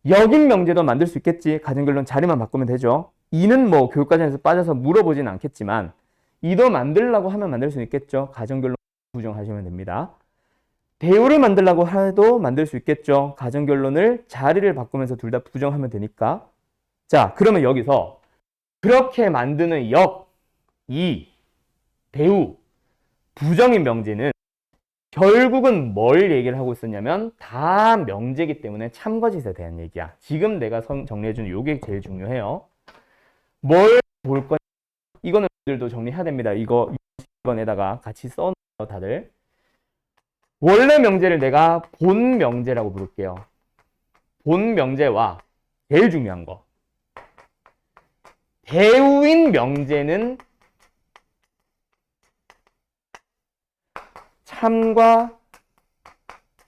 역인 명제도 만들 수 있겠지. 가정결론 자리만 바꾸면 되죠. 이는 뭐 교육과정에서 빠져서 물어보진 않겠지만 이도 만들려고 하면 만들 수 있겠죠. 가정결론 부정하시면 됩니다. 대우를 만들려고 해도 만들 수 있겠죠. 가정결론을 자리를 바꾸면서 둘 다 부정하면 되니까. 자, 그러면 여기서 그렇게 만드는 역, 이, 대우, 부정인 명제는 결국은 뭘 얘기를 하고 있었냐면 다 명제이기 때문에 참거짓에 대한 얘기야. 지금 내가 정리해준 요게 제일 중요해요. 뭘 볼 거냐? 이거는 들도 정리해야 됩니다. 이거 6번에다가 같이 써놓아요, 다들. 원래 명제를 내가 본 명제라고 부를게요. 본 명제와 제일 중요한 거. 대우인 명제는 참과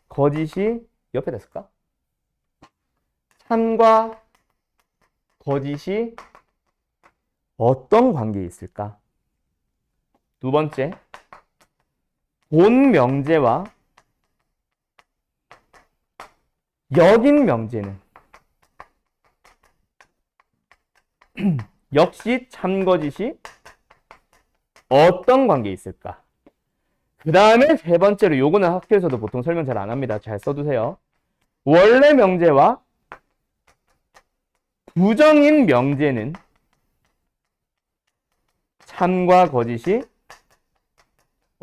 거짓이 옆에 됐을까? 참과 거짓이 어떤 관계에 있을까? 두 번째, 본 명제와 역인 명제는 역시 참거짓이 어떤 관계에 있을까? 그 다음에 세 번째로, 요거는 학교에서도 보통 설명 잘 안 합니다. 잘 써두세요. 원래 명제와 부정인 명제는 참과 거짓이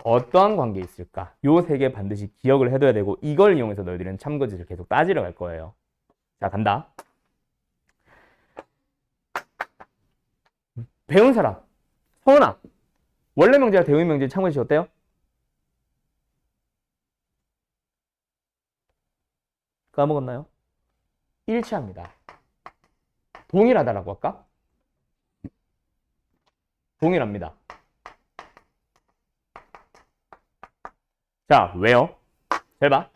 어떠한 관계에 있을까? 요 세 개 반드시 기억을 해둬야 되고, 이걸 이용해서 너희들은 참거짓을 계속 따지러 갈 거예요. 자, 간다. 배운 사람. 서은아. 원래 명제와 대우인 명제 참거짓이 어때요? 까먹었나요? 일치합니다. 동일하다라고 할까? 동일합니다. 자, 왜요? 잘 봐.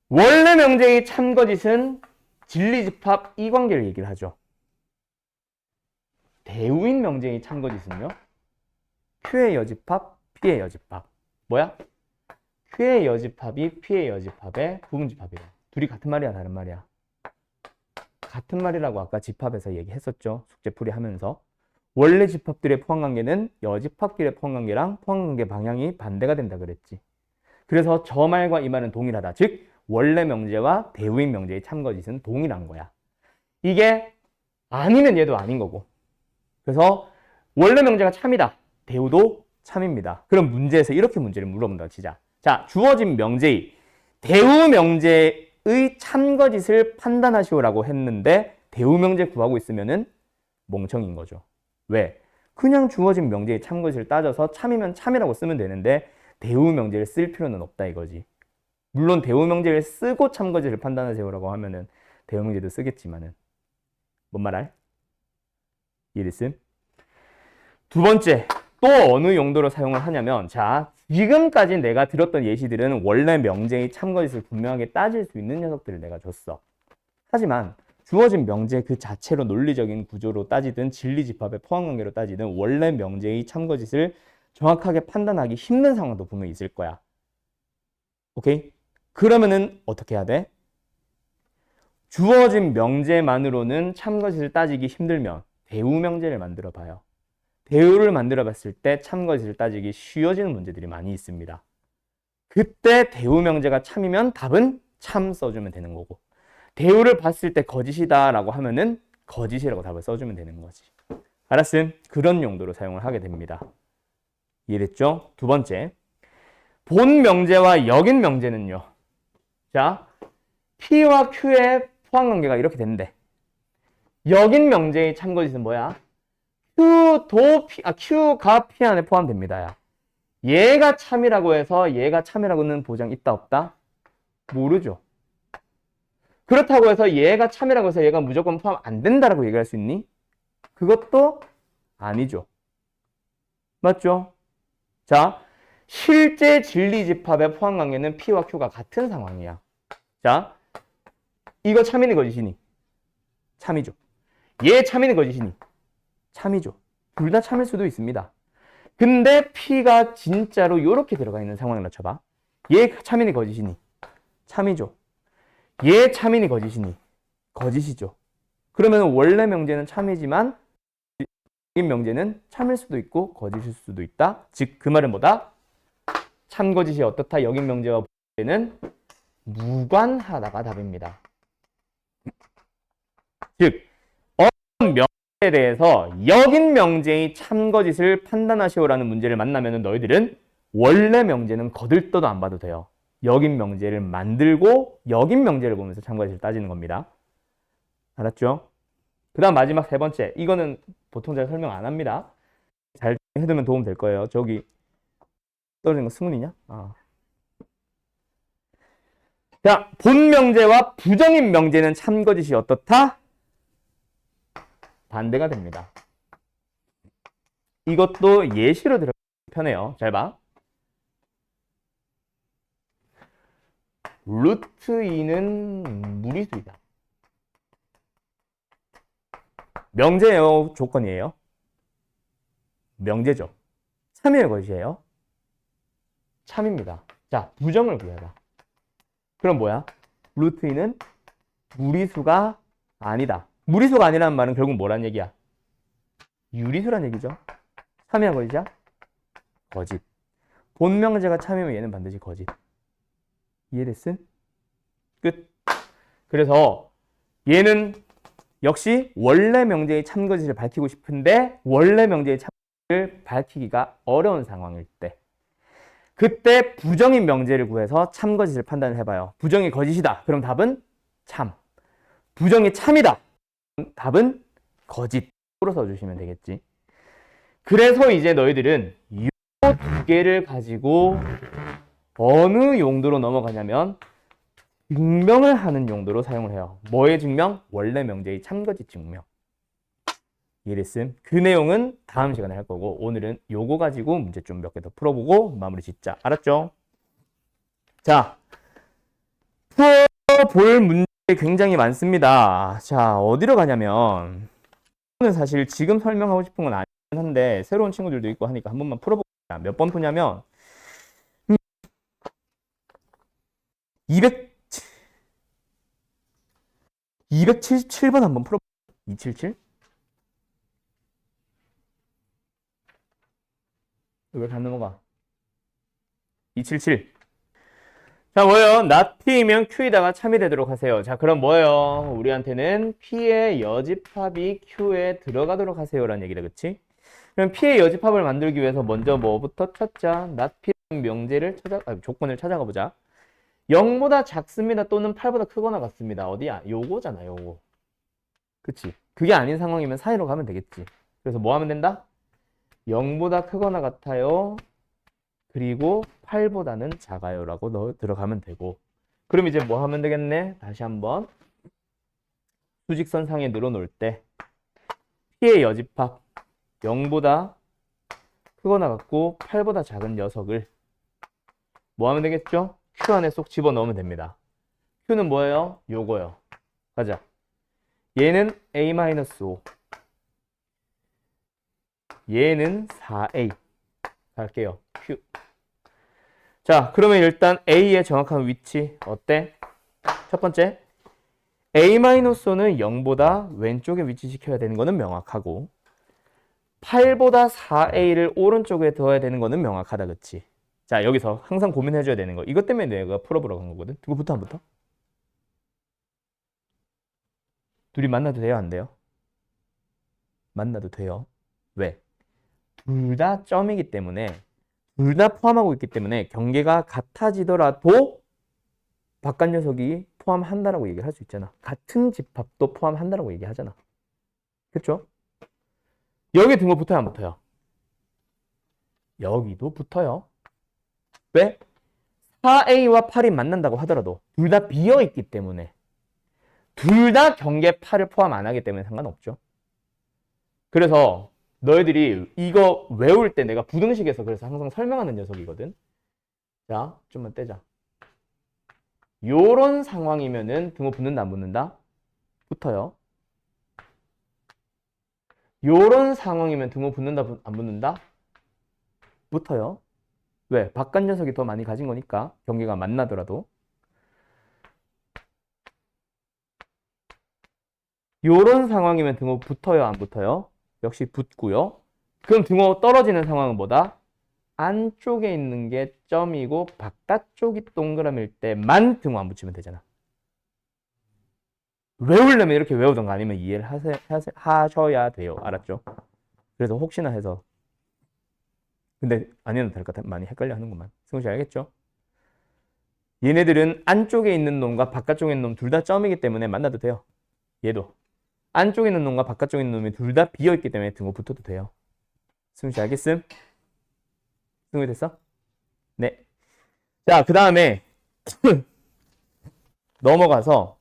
원래 명제의 참거짓은 진리집합 이 관계를 얘기를 하죠. 대우인 명제의 참거짓은요, Q의 여집합, P의 여집합. 뭐야? Q의 여집합이 P의 여집합의 부분집합이래. 둘이 같은 말이야, 다른 말이야? 같은 말이라고 아까 집합에서 얘기했었죠. 숙제풀이 하면서. 원래 집합들의 포함관계는 여집합끼리의 포함관계랑 포함관계 방향이 반대가 된다 그랬지. 그래서 저 말과 이 말은 동일하다. 즉 원래 명제와 대우인 명제의 참거짓은 동일한 거야. 이게 아니면 얘도 아닌 거고. 그래서 원래 명제가 참이다. 대우도 참입니다. 그럼 문제에서 이렇게 문제를 물어본다 치자. 자, 주어진 명제의 대우 명제의 참거짓을 판단하시오라고 했는데 대우 명제 구하고 있으면은 멍청인 거죠. 왜? 그냥 주어진 명제의 참거짓을 따져서 참이면 참이라고 쓰면 되는데 대우 명제를 쓸 필요는 없다 이거지. 물론 대우 명제를 쓰고 참거짓을 판단하세요라고 하면은 대우 명제도 쓰겠지만은 뭔 말할? 이해됐음? 두 번째, 또 어느 용도로 사용을 하냐면, 자, 지금까지 내가 들었던 예시들은 원래 명제의 참거짓을 분명하게 따질 수 있는 녀석들을 내가 줬어. 하지만 주어진 명제 그 자체로 논리적인 구조로 따지든 진리집합의 포함관계로 따지든 원래 명제의 참거짓을 정확하게 판단하기 힘든 상황도 분명히 있을 거야. 오케이? 그러면은 어떻게 해야 돼? 주어진 명제만으로는 참거짓을 따지기 힘들면 대우 명제를 만들어 봐요. 대우를 만들어 봤을 때 참거짓을 따지기 쉬워지는 문제들이 많이 있습니다. 그때 대우 명제가 참이면 답은 참 써주면 되는 거고, 대우를 봤을 때 거짓이다 라고 하면은 거짓이라고 답을 써주면 되는 거지. 알았음? 그런 용도로 사용을 하게 됩니다. 이해됐죠? 두 번째, 본 명제와 역인 명제는요. 자, P와 Q의 포함관계가 이렇게 된대. 역인 명제의 참거짓은 뭐야? Q가 P 안에 포함됩니다. 야. 얘가 참이라고 해서 얘가 참이라고는 보장 있다 없다? 모르죠. 그렇다고 해서 얘가 참이라고 해서 얘가 무조건 포함 안 된다라고 얘기할 수 있니? 그것도 아니죠. 맞죠? 자, 실제 진리집합의 포함관계는 P와 Q가 같은 상황이야. 자, 이거 참이니 거짓이니? 참이죠. 얘 참이니 거짓이니? 참이죠. 둘 다 참일 수도 있습니다. 근데 P가 진짜로 이렇게 들어가 있는 상황을 낮춰봐. 얘 참이니 거짓이니? 참이죠. 얘 참이니 거짓이니? 거짓이죠. 그러면 원래 명제는 참이지만 여긴 명제는 참일 수도 있고 거짓일 수도 있다. 즉 그 말은 뭐다? 참 거짓이 어떻다? 여긴 명제와 문제는 무관하다가 답입니다. 즉 어떤 명제에 대해서 여긴 명제의 참 거짓을 판단하시오라는 문제를 만나면 너희들은 원래 명제는 거들떠도 안 봐도 돼요. 여긴 명제를 만들고 여긴 명제를 보면서 참 거짓을 따지는 겁니다. 알았죠? 그 다음 마지막 세 번째. 이거는 보통 잘 설명 안 합니다. 잘 해두면 도움 될 거예요. 저기 떨어진 거 승훈이냐? 자, 본 명제와 부정인 명제는 참 거짓이 어떻다? 반대가 됩니다. 이것도 예시로 들어가면 편해요. 잘 봐. 루트 2는 무리수이다. 명제예요? 조건이에요? 명제죠. 참이에요? 거짓이에요? 참입니다. 자, 부정을 구해봐. 그럼 뭐야? 루트 2는 무리수가 아니다. 무리수가 아니라는 말은 결국 뭐란 얘기야? 유리수란 얘기죠. 참이야 거짓이야? 거짓. 본 명제가 참이면 얘는 반드시 거짓. 이해됐음? 끝. 그래서 얘는 역시 원래 명제의 참거짓을 밝히고 싶은데 원래 명제의 참거짓을 밝히기가 어려운 상황일 때 그때 부정인 명제를 구해서 참거짓을 판단을 해봐요. 부정이 거짓이다. 그럼 답은 참. 부정이 참이다. 답은 거짓으로 써주시면 되겠지. 그래서 이제 너희들은 이 두 개를 가지고 어느 용도로 넘어가냐면 증명을 하는 용도로 사용을 해요. 뭐의 증명? 원래 명제의 참거짓 증명. 이해됐음? 그 내용은 다음 시간에 할 거고 오늘은 요거 가지고 문제 좀 몇 개 더 풀어보고 마무리 짓자. 알았죠? 자, 풀어볼 문제 굉장히 많습니다. 자, 어디로 가냐면 저는 사실 지금 설명하고 싶은 건 아니긴 한데 새로운 친구들도 있고 하니까 한 번만 풀어볼게요. 몇 번 푸냐면 277번 한번 풀어볼게요. 277? 왜 안 넘어가? 277. 자, 뭐예요? not P이면 Q에다가 참이 되도록 하세요. 자, 그럼 뭐예요? 우리한테는 P의 여집합이 Q에 들어가도록 하세요라는 얘기다, 그치? 그럼 P의 여집합을 만들기 위해서 먼저 뭐부터 찾자? not P라는 명제를 조건을 찾아가 보자. 0보다 작습니다. 또는 8보다 크거나 같습니다. 어디야? 요거잖아, 요거. 그치? 그게 아닌 상황이면 사이로 가면 되겠지. 그래서 뭐 하면 된다? 0보다 크거나 같아요. 그리고 8보다는 작아요라고 들어가면 되고. 그럼 이제 뭐 하면 되겠네? 다시 한번 수직선상에 늘어놓을 때 P의 여집합 0보다 크거나 같고 8보다 작은 녀석을 뭐 하면 되겠죠? Q 안에 쏙 집어넣으면 됩니다. Q는 뭐예요? 요거요. 가자. 얘는 A-5 얘는 4A 갈게요. Q. 자, 그러면 일단 A의 정확한 위치 어때? 첫 번째, A-5는 0보다 왼쪽에 위치시켜야 되는 거는 명확하고 8보다 4A를 오른쪽에 둬야 되는 거는 명확하다, 그치? 자, 여기서 항상 고민해줘야 되는 거. 이것 때문에 내가 풀어보러 간 거거든. 이거 붙어 안 붙어? 둘이 만나도 돼요, 안 돼요? 만나도 돼요. 왜? 둘 다 점이기 때문에 둘 다 포함하고 있기 때문에 경계가 같아지더라도 바깥 녀석이 포함한다라고 얘기를 할 수 있잖아. 같은 집합도 포함한다라고 얘기하잖아. 그쵸? 여기 든 거 붙어요, 안 붙어요? 여기도 붙어요. 왜? 4A와 8이 만난다고 하더라도 둘 다 비어있기 때문에 둘 다 경계 8을 포함 안 하기 때문에 상관없죠. 그래서 너희들이 이거 외울 때 내가 부등식에서 그래서 항상 설명하는 녀석이거든. 자, 좀만 떼자. 요런 상황이면은 등호 붙는다 안 붙는다? 붙어요. 요런 상황이면 등호 붙는다 안 붙는다? 붙어요. 왜? 바깥 녀석이 더 많이 가진 거니까 경계가 만나더라도. 요런 상황이면 등호 붙어요 안 붙어요? 역시 붙고요. 그럼 등호 떨어지는 상황은 뭐다? 안쪽에 있는 게 점이고 바깥쪽이 동그라미일 때만 등호 안 붙이면 되잖아. 외우려면 이렇게 외우던가 아니면 이해를 하셔야 돼요. 알았죠? 그래서 혹시나 해서 근데 안 해도 될 것 같아. 많이 헷갈려 하는구만. 승우 씨 알겠죠? 얘네들은 안쪽에 있는 놈과 바깥쪽에 있는 놈 둘 다 점이기 때문에 만나도 돼요. 얘도 안쪽에 있는 놈과 바깥쪽에 있는 놈이 둘 다 비어있기 때문에 등호 붙어도 돼요. 승우 씨 알겠음? 승우 됐어? 네. 자, 그 다음에 넘어가서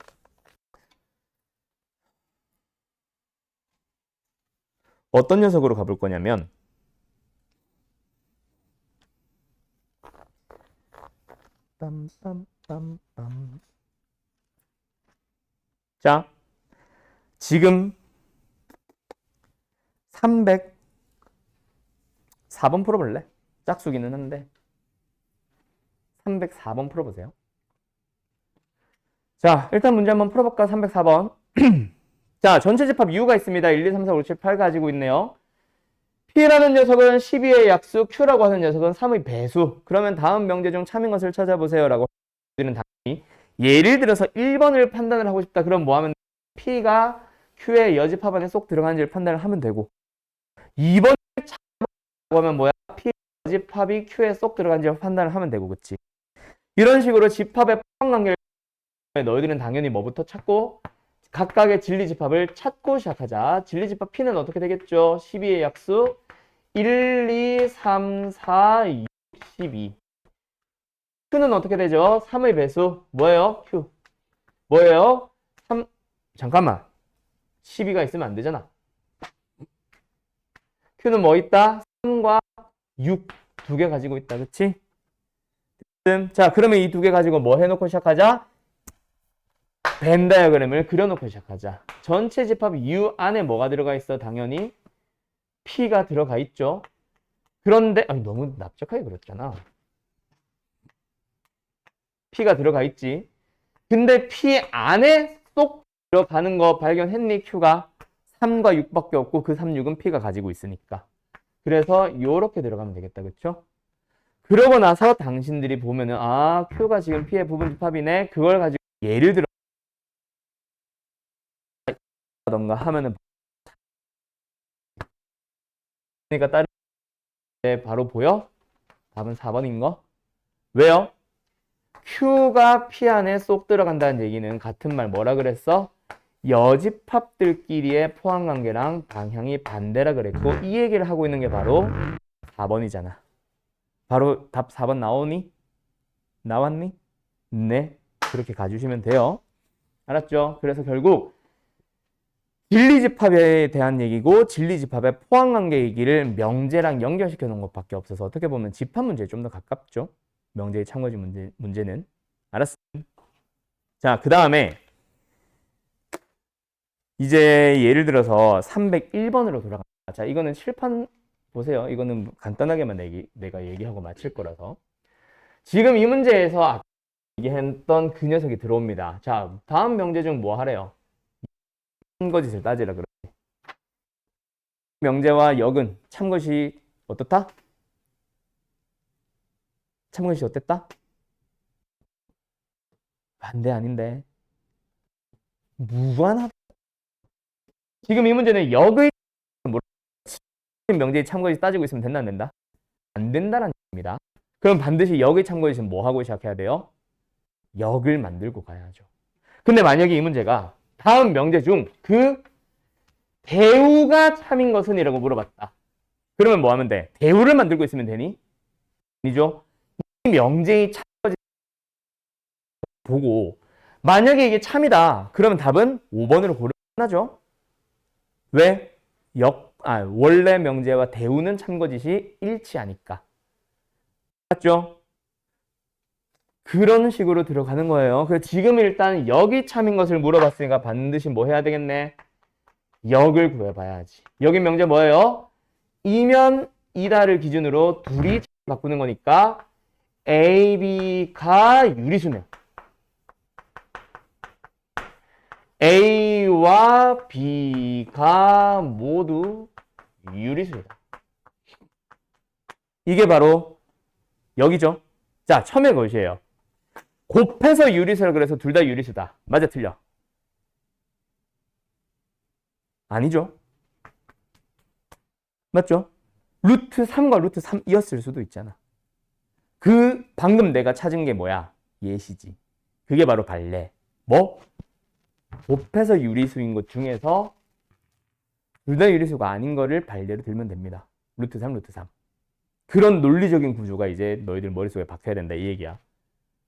어떤 녀석으로 가볼 거냐면 빰빰빰빰. 자, 지금 304번 풀어볼래? 짝수기는 한데 304번 풀어보세요. 자, 일단 문제 한번 풀어볼까? 304번. 자, 전체 집합 U가 있습니다. 1, 2, 3, 4, 5, 6, 7, 8 가지고 있네요. P라는 녀석은 12의 약수, Q라고 하는 녀석은 3의 배수. 그러면 다음 명제 중 참인 것을 찾아보세요. 라고 우리는 당연히 예를 들어서 1번을 판단을 하고 싶다. 그럼 뭐 하면 P가 Q의 여집합 안에 쏙 들어가는지를 판단을 하면 되고 2번을 찾아보고 하면 뭐야? P 여집합이 Q에 쏙 들어가는지를 판단을 하면 되고 그치? 이런 식으로 집합의 포함관계를 너희들은 당연히 뭐부터 찾고 각각의 진리집합을 찾고 시작하자. 진리집합 P는 어떻게 되겠죠? 12의 약수 1, 2, 3, 4, 6, 12. Q는 어떻게 되죠? 3의 배수. 뭐예요? Q. 뭐예요? 3. 잠깐만. 12가 있으면 안 되잖아. Q는 뭐 있다? 3과 6 두 개 가지고 있다. 그치? 자, 그러면 이 두 개 가지고 뭐 해놓고 시작하자? 벤 다이어그램을 그려놓고 시작하자. 전체 집합 U 안에 뭐가 들어가 있어? 당연히 P가 들어가 있죠. 그런데 아니 너무 납작하게 그렸잖아. P가 들어가 있지. 근데 P 안에 쏙 들어가는 거 발견했니? Q가 3과 6밖에 없고 그 3, 6은 P가 가지고 있으니까. 그래서 요렇게 들어가면 되겠다. 그쵸? 그러고 나서 당신들이 보면은 아 Q가 지금 P의 부분 집합이네. 그걸 가지고 예를 들어 던가 하면은 그러니까 다른 게 바로 보여? 답은 4번인 거. 왜요? Q가 P 안에 쏙 들어간다는 얘기는 같은 말 뭐라 그랬어? 여집합들끼리의 포함관계랑 방향이 반대라 그랬고 이 얘기를 하고 있는 게 바로 4번이잖아. 바로 답 4번 나오니? 나왔니? 네. 그렇게 가주시면 돼요. 알았죠? 그래서 결국 진리집합에 대한 얘기고 진리집합의 포함관계 얘기를 명제랑 연결시켜 놓은 것밖에 없어서 어떻게 보면 집합 문제에 좀 더 가깝죠. 명제의 참고지 문제는. 알았어. 자, 그 다음에 이제 예를 들어서 301번으로 돌아가. 자, 이거는 칠판 보세요. 이거는 간단하게만 내가 얘기하고 마칠 거라서. 지금 이 문제에서 아까 얘기했던 그 녀석이 들어옵니다. 자, 다음 명제 중 뭐 하래요? 참거짓을 따지라 그러지. 명제와 역은 참것이 어떻다? 참것이 어땠다? 반대 아닌데. 무관하다. 지금 이 문제는 역의 명제의 참것이 따지고 있으면 된다 안 된다? 안 된다라는 얘기입니다. 그럼 반드시 역의 참고짓은 뭐 하고 시작해야 돼요? 역을 만들고 가야죠. 근데 만약에 이 문제가 다음 명제 중 그 대우가 참인 것은 이라고 물어봤다. 그러면 뭐 하면 돼? 대우를 만들고 있으면 되니? 아니죠. 이 명제의 참거짓 보고 만약에 이게 참이다. 그러면 답은 5번으로 고르나죠? 왜? 원래 명제와 대우는 참거짓이 일치하니까. 맞죠? 그런 식으로 들어가는 거예요. 그래서 지금 일단 여기 참인 것을 물어봤으니까 반드시 뭐 해야 되겠네? 역을 구해봐야지. 여기 명제 뭐예요? 이면 이다를 기준으로 둘이 바꾸는 거니까 A, B가 유리수네요. A와 B가 모두 유리수이다. 이게 바로 여기죠. 자, 처음에 것이에요. 곱해서 유리수라 그래서 둘 다 유리수다. 맞아, 틀려? 아니죠. 맞죠? 루트 3과 루트 3이었을 수도 있잖아. 그 방금 내가 찾은 게 뭐야? 예시지. 그게 바로 발레. 뭐? 곱해서 유리수인 것 중에서 둘 다 유리수가 아닌 거를 발레로 들면 됩니다. 루트 3, 루트 3. 그런 논리적인 구조가 이제 너희들 머릿속에 박혀야 된다 이 얘기야.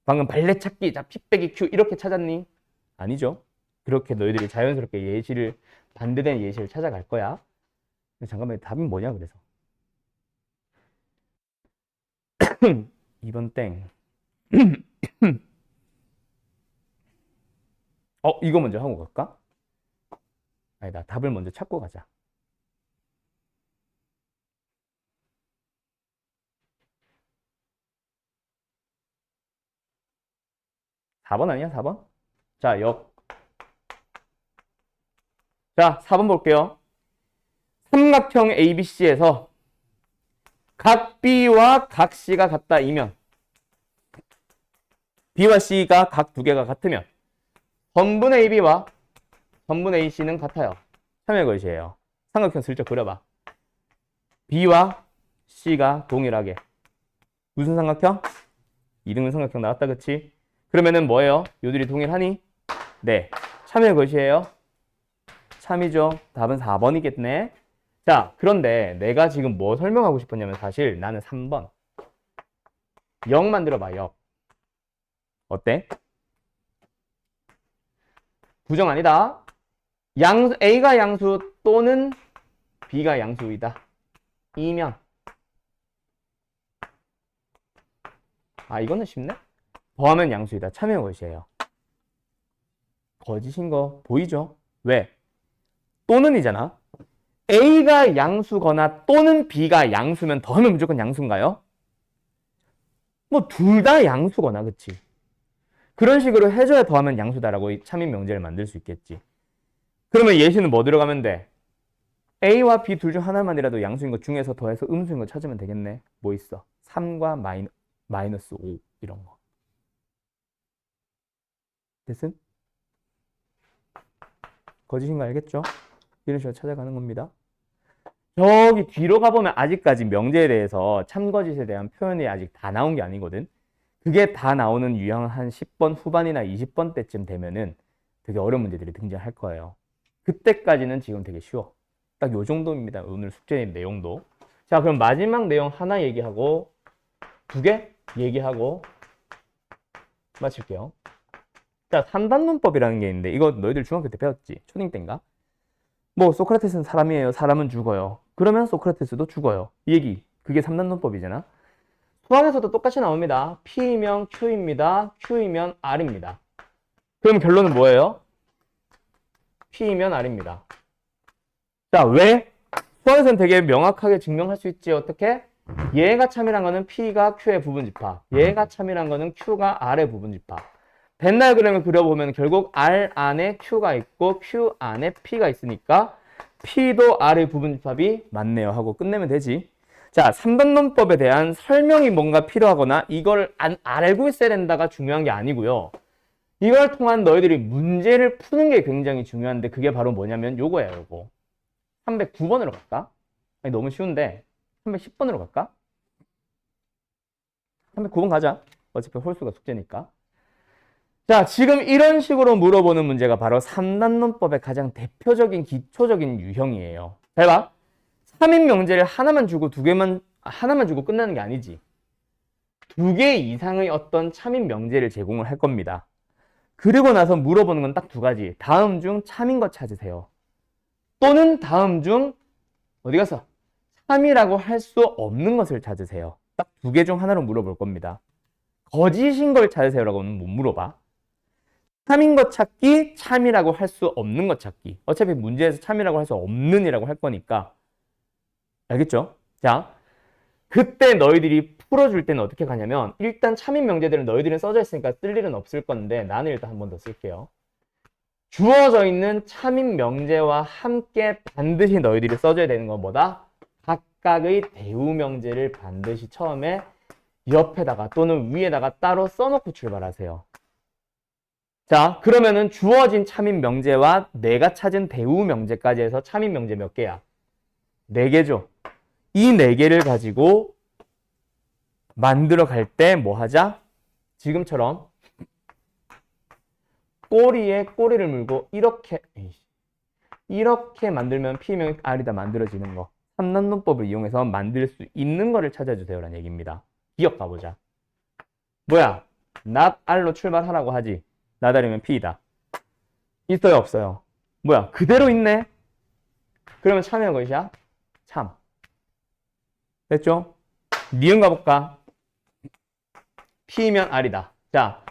방금 발레 찾기, 자, P 빼기 Q 이렇게 찾았니? 아니죠. 그렇게 너희들이 자연스럽게 예시를 반대된 예시를 찾아갈 거야. 잠깐만 답이 뭐냐 그래서 2번 땡. 이거 먼저 하고 갈까? 아니다, 답을 먼저 찾고 가자. 4번 아니야, 4번? 자, 자, 4번 볼게요. 삼각형 ABC에서 각 B와 각 C가 같다이면 B와 C가 각 두 개가 같으면 전분 AB와 전분 AC는 같아요. 참여 것이에요. 삼각형 슬쩍 그려봐. B와 C가 동일하게 무슨 삼각형? 이등분 삼각형 나왔다, 그치? 그러면은 뭐예요? 요들이 동일하니? 네, 참여 것이에요. 참이죠. 답은 4번이겠네. 자, 그런데 내가 지금 뭐 설명하고 싶었냐면 사실 나는 3번 0 만들어봐. 0 어때? 부정 아니다. A가 양수 또는 B가 양수이다. 이면 이거는 쉽네. 더하면 양수이다. 참여 것이에요. 거짓인 거 보이죠? 왜? 또는이잖아. A가 양수거나 또는 B가 양수면 더하면 무조건 양수인가요? 뭐 둘 다 양수거나, 그치? 그런 식으로 해줘야 더하면 양수다라고 참인 명제를 만들 수 있겠지. 그러면 예시는 뭐 들어가면 돼? A와 B 둘 중 하나만이라도 양수인 것 중에서 더해서 음수인 거 찾으면 되겠네. 뭐 있어? 3과 마이너스 5 이런 거. 됐음? 거짓인 거 알겠죠? 이런 식으로 찾아가는 겁니다. 저기 뒤로 가보면 아직까지 명제에 대해서 참거짓에 대한 표현이 아직 다 나온 게 아니거든. 그게 다 나오는 유형 한 10번 후반이나 20번 때쯤 되면은 되게 어려운 문제들이 등장할 거예요. 그때까지는 지금 되게 쉬워. 딱 요 정도입니다. 오늘 숙제 내용도. 자, 그럼 마지막 내용 하나 얘기하고 2개 얘기하고 마칠게요. 자, 3단론법이라는 게 있는데 이거 너희들 중학교 때 배웠지? 초딩 때인가? 뭐 소크라테스는 사람이에요. 사람은 죽어요. 그러면 소크라테스도 죽어요. 이 얘기. 그게 3단론법이잖아. 수학에서도 똑같이 나옵니다. P이면 Q입니다. Q이면 R입니다. 그럼 결론은 뭐예요? P이면 R입니다. 자, 왜? 수학에서는 되게 명확하게 증명할 수 있지. 어떻게? 얘가 참이란 거는 P가 Q의 부분집합. 얘가 참이란 거는 Q가 R의 부분집합. 벤 다이어그램을 그려보면 결국 R 안에 Q가 있고 Q 안에 P가 있으니까 P도 R의 부분집합이 맞네요 하고 끝내면 되지. 자, 3단론법에 대한 설명이 뭔가 필요하거나 이걸 알고 있어야 된다가 중요한 게 아니고요. 이걸 통한 너희들이 문제를 푸는 게 굉장히 중요한데 그게 바로 뭐냐면 요거예요. 요거 309번으로 갈까? 아니, 너무 쉬운데 310번으로 갈까? 309번 가자. 어차피 홀수가 숙제니까. 자, 지금 이런 식으로 물어보는 문제가 바로 3단론법의 가장 대표적인 기초적인 유형이에요. 잘 봐. 3인 명제를 하나만 주고 하나만 주고 끝나는 게 아니지. 2개 이상의 어떤 참인 명제를 제공을 할 겁니다. 그리고 나서 물어보는 건 딱 2가지. 다음 중 참인 것 찾으세요. 또는 다음 중 어디 갔어? 참이라고 할 수 없는 것을 찾으세요. 딱 2개 중 하나로 물어볼 겁니다. 거짓인 걸 찾으세요라고는 못 물어봐. 참인 것 찾기, 참이라고 할 수 없는 것 찾기. 어차피 문제에서 참이라고 할 수 없는이라고 할 거니까. 알겠죠? 자, 그때 너희들이 풀어줄 때는 어떻게 가냐면 일단 참인 명제들은 너희들은 써져 있으니까 쓸 일은 없을 건데 나는 일단 한 번 더 쓸게요. 주어져 있는 참인 명제와 함께 반드시 너희들이 써줘야 되는 건 뭐다? 각각의 대우 명제를 반드시 처음에 옆에다가 또는 위에다가 따로 써놓고 출발하세요. 자, 그러면은 주어진 참인 명제와 내가 찾은 대우 명제까지 해서 참인 명제 몇 개야? 4개죠. 이 4개를 가지고 만들어 갈 때 뭐 하자? 지금처럼 꼬리에 꼬리를 물고 이렇게 만들면 P명 R이다 만들어지는 거. 삼란론법을 이용해서 만들 수 있는 거를 찾아주세요라는 얘기입니다. 기억 가보자. 뭐야? not R로 출발하라고 하지. 나다리면 P이다. 있어요? 없어요? 뭐야? 그대로 있네? 그러면 참이야 것이야? 참. 됐죠? 니은 가볼까? P면 R이다. 자,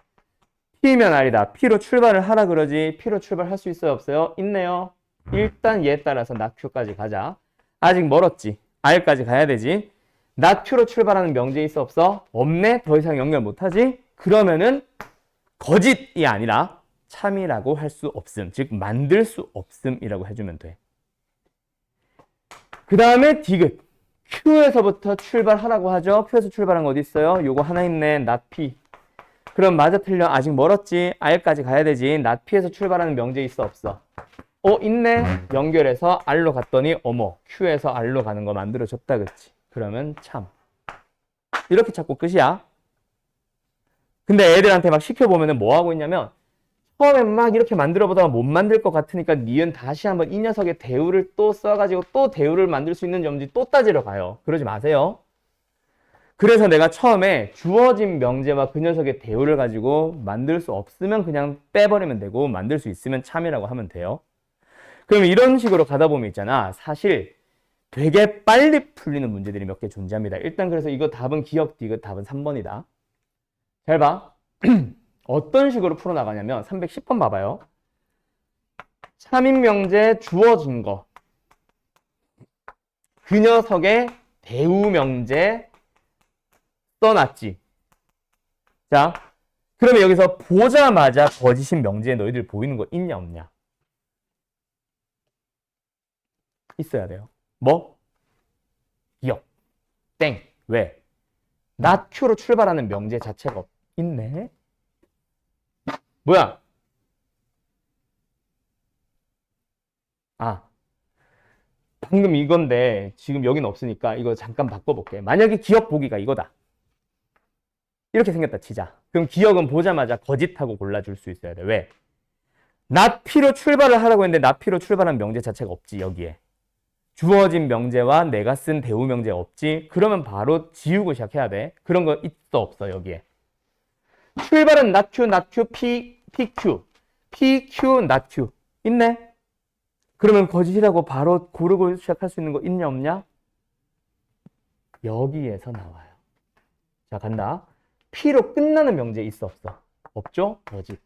P면 R이다. P로 출발을 하라 그러지. P로 출발할 수 있어요? 없어요? 있네요. 일단 얘에 따라서 not Q까지 가자. 아직 멀었지. R까지 가야 되지. not Q로 출발하는 명제 있어? 없어? 없네? 더 이상 연결 못하지? 그러면은 거짓이 아니라 참이라고 할 수 없음. 즉 만들 수 없음이라고 해주면 돼. 그 다음에 디귿. Q에서부터 출발하라고 하죠. Q에서 출발한 거 어디 있어요? 요거 하나 있네. not P. 그럼 맞아 틀려? 아직 멀었지. R까지 가야 되지. not P에서 출발하는 명제 있어? 없어? 있네. 연결해서 R로 갔더니 어머 Q에서 R로 가는 거 만들어줬다 그치? 그러면 참. 이렇게 찾고 끝이야. 근데 애들한테 막 시켜보면은 뭐 하고 있냐면 처음엔 막 이렇게 만들어 보다가 못 만들 것 같으니까 니은 다시 한번 이 녀석의 대우를 또 써가지고 또 대우를 만들 수 있는지 없는지 또 따지러 가요. 그러지 마세요. 그래서 내가 처음에 주어진 명제와 그 녀석의 대우를 가지고 만들 수 없으면 그냥 빼버리면 되고 만들 수 있으면 참이라고 하면 돼요. 그럼 이런 식으로 가다 보면 있잖아. 사실 되게 빨리 풀리는 문제들이 몇 개 존재합니다. 일단 그래서 이거 답은 기억 디귿 답은 3번이다. 잘 봐. 어떤 식으로 풀어나가냐면 310번 봐봐요. 참인 명제 주어진 거. 그 녀석의 대우 명제 써놨지. 자, 그러면 여기서 보자마자 거짓인 명제에 너희들 보이는 거 있냐 없냐? 있어야 돼요. 뭐? 기억. 땡. 왜? not Q로 출발하는 명제 자체가 있네. 뭐야? 아, 방금 이건데 지금 여기는 없으니까 이거 잠깐 바꿔볼게. 만약에 기억 보기가 이거다. 이렇게 생겼다 치자. 그럼 기억은 보자마자 거짓하고 골라줄 수 있어야 돼. 왜? not P로 출발을 하라고 했는데 not P로 출발한 명제 자체가 없지 여기에. 주어진 명제와 내가 쓴 대우 명제 없지? 그러면 바로 지우고 시작해야 돼. 그런 거 있어 없어 여기에. 출발은 not Q, not Q, PQ. PQ, not Q. 있네? 그러면 거짓이라고 바로 고르고 시작할 수 있는 거 있냐 없냐? 여기에서 나와요. 자 간다. P로 끝나는 명제 있어 없어? 없죠? 거짓.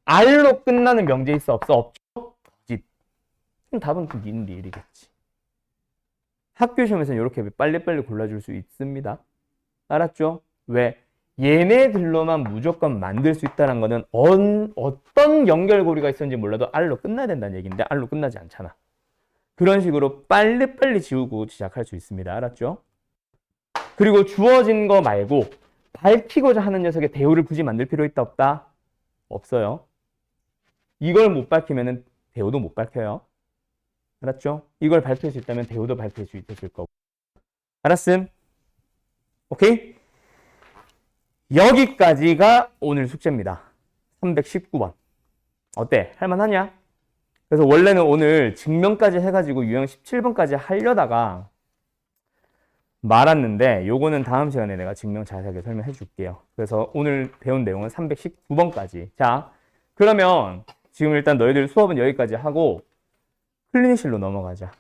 R로 끝나는 명제 있어 없어? 없죠? 거짓. 그럼 답은 그 니은 리을이겠지. 학교 시험에서는 이렇게 빨리빨리 골라줄 수 있습니다. 알았죠? 왜? 얘네들로만 무조건 만들 수 있다는 거는 어떤 연결고리가 있었는지 몰라도 R로 끝나야 된다는 얘기인데 R로 끝나지 않잖아. 그런 식으로 빨리빨리 지우고 시작할 수 있습니다. 알았죠? 그리고 주어진 거 말고 밝히고자 하는 녀석의 대우를 굳이 만들 필요 있다 없다? 없어요. 이걸 못 밝히면 대우도 못 밝혀요. 알았죠? 이걸 밝힐 수 있다면 대우도 밝힐 수 있을 거고. 알았음? 오케이? 여기까지가 오늘 숙제입니다. 319번. 어때? 할만하냐? 그래서 원래는 오늘 증명까지 해가지고 유형 17번까지 하려다가 말았는데 요거는 다음 시간에 내가 증명 자세하게 설명해 줄게요. 그래서 오늘 배운 내용은 319번까지. 자, 그러면 지금 일단 너희들 수업은 여기까지 하고 클리닉실로 넘어가자.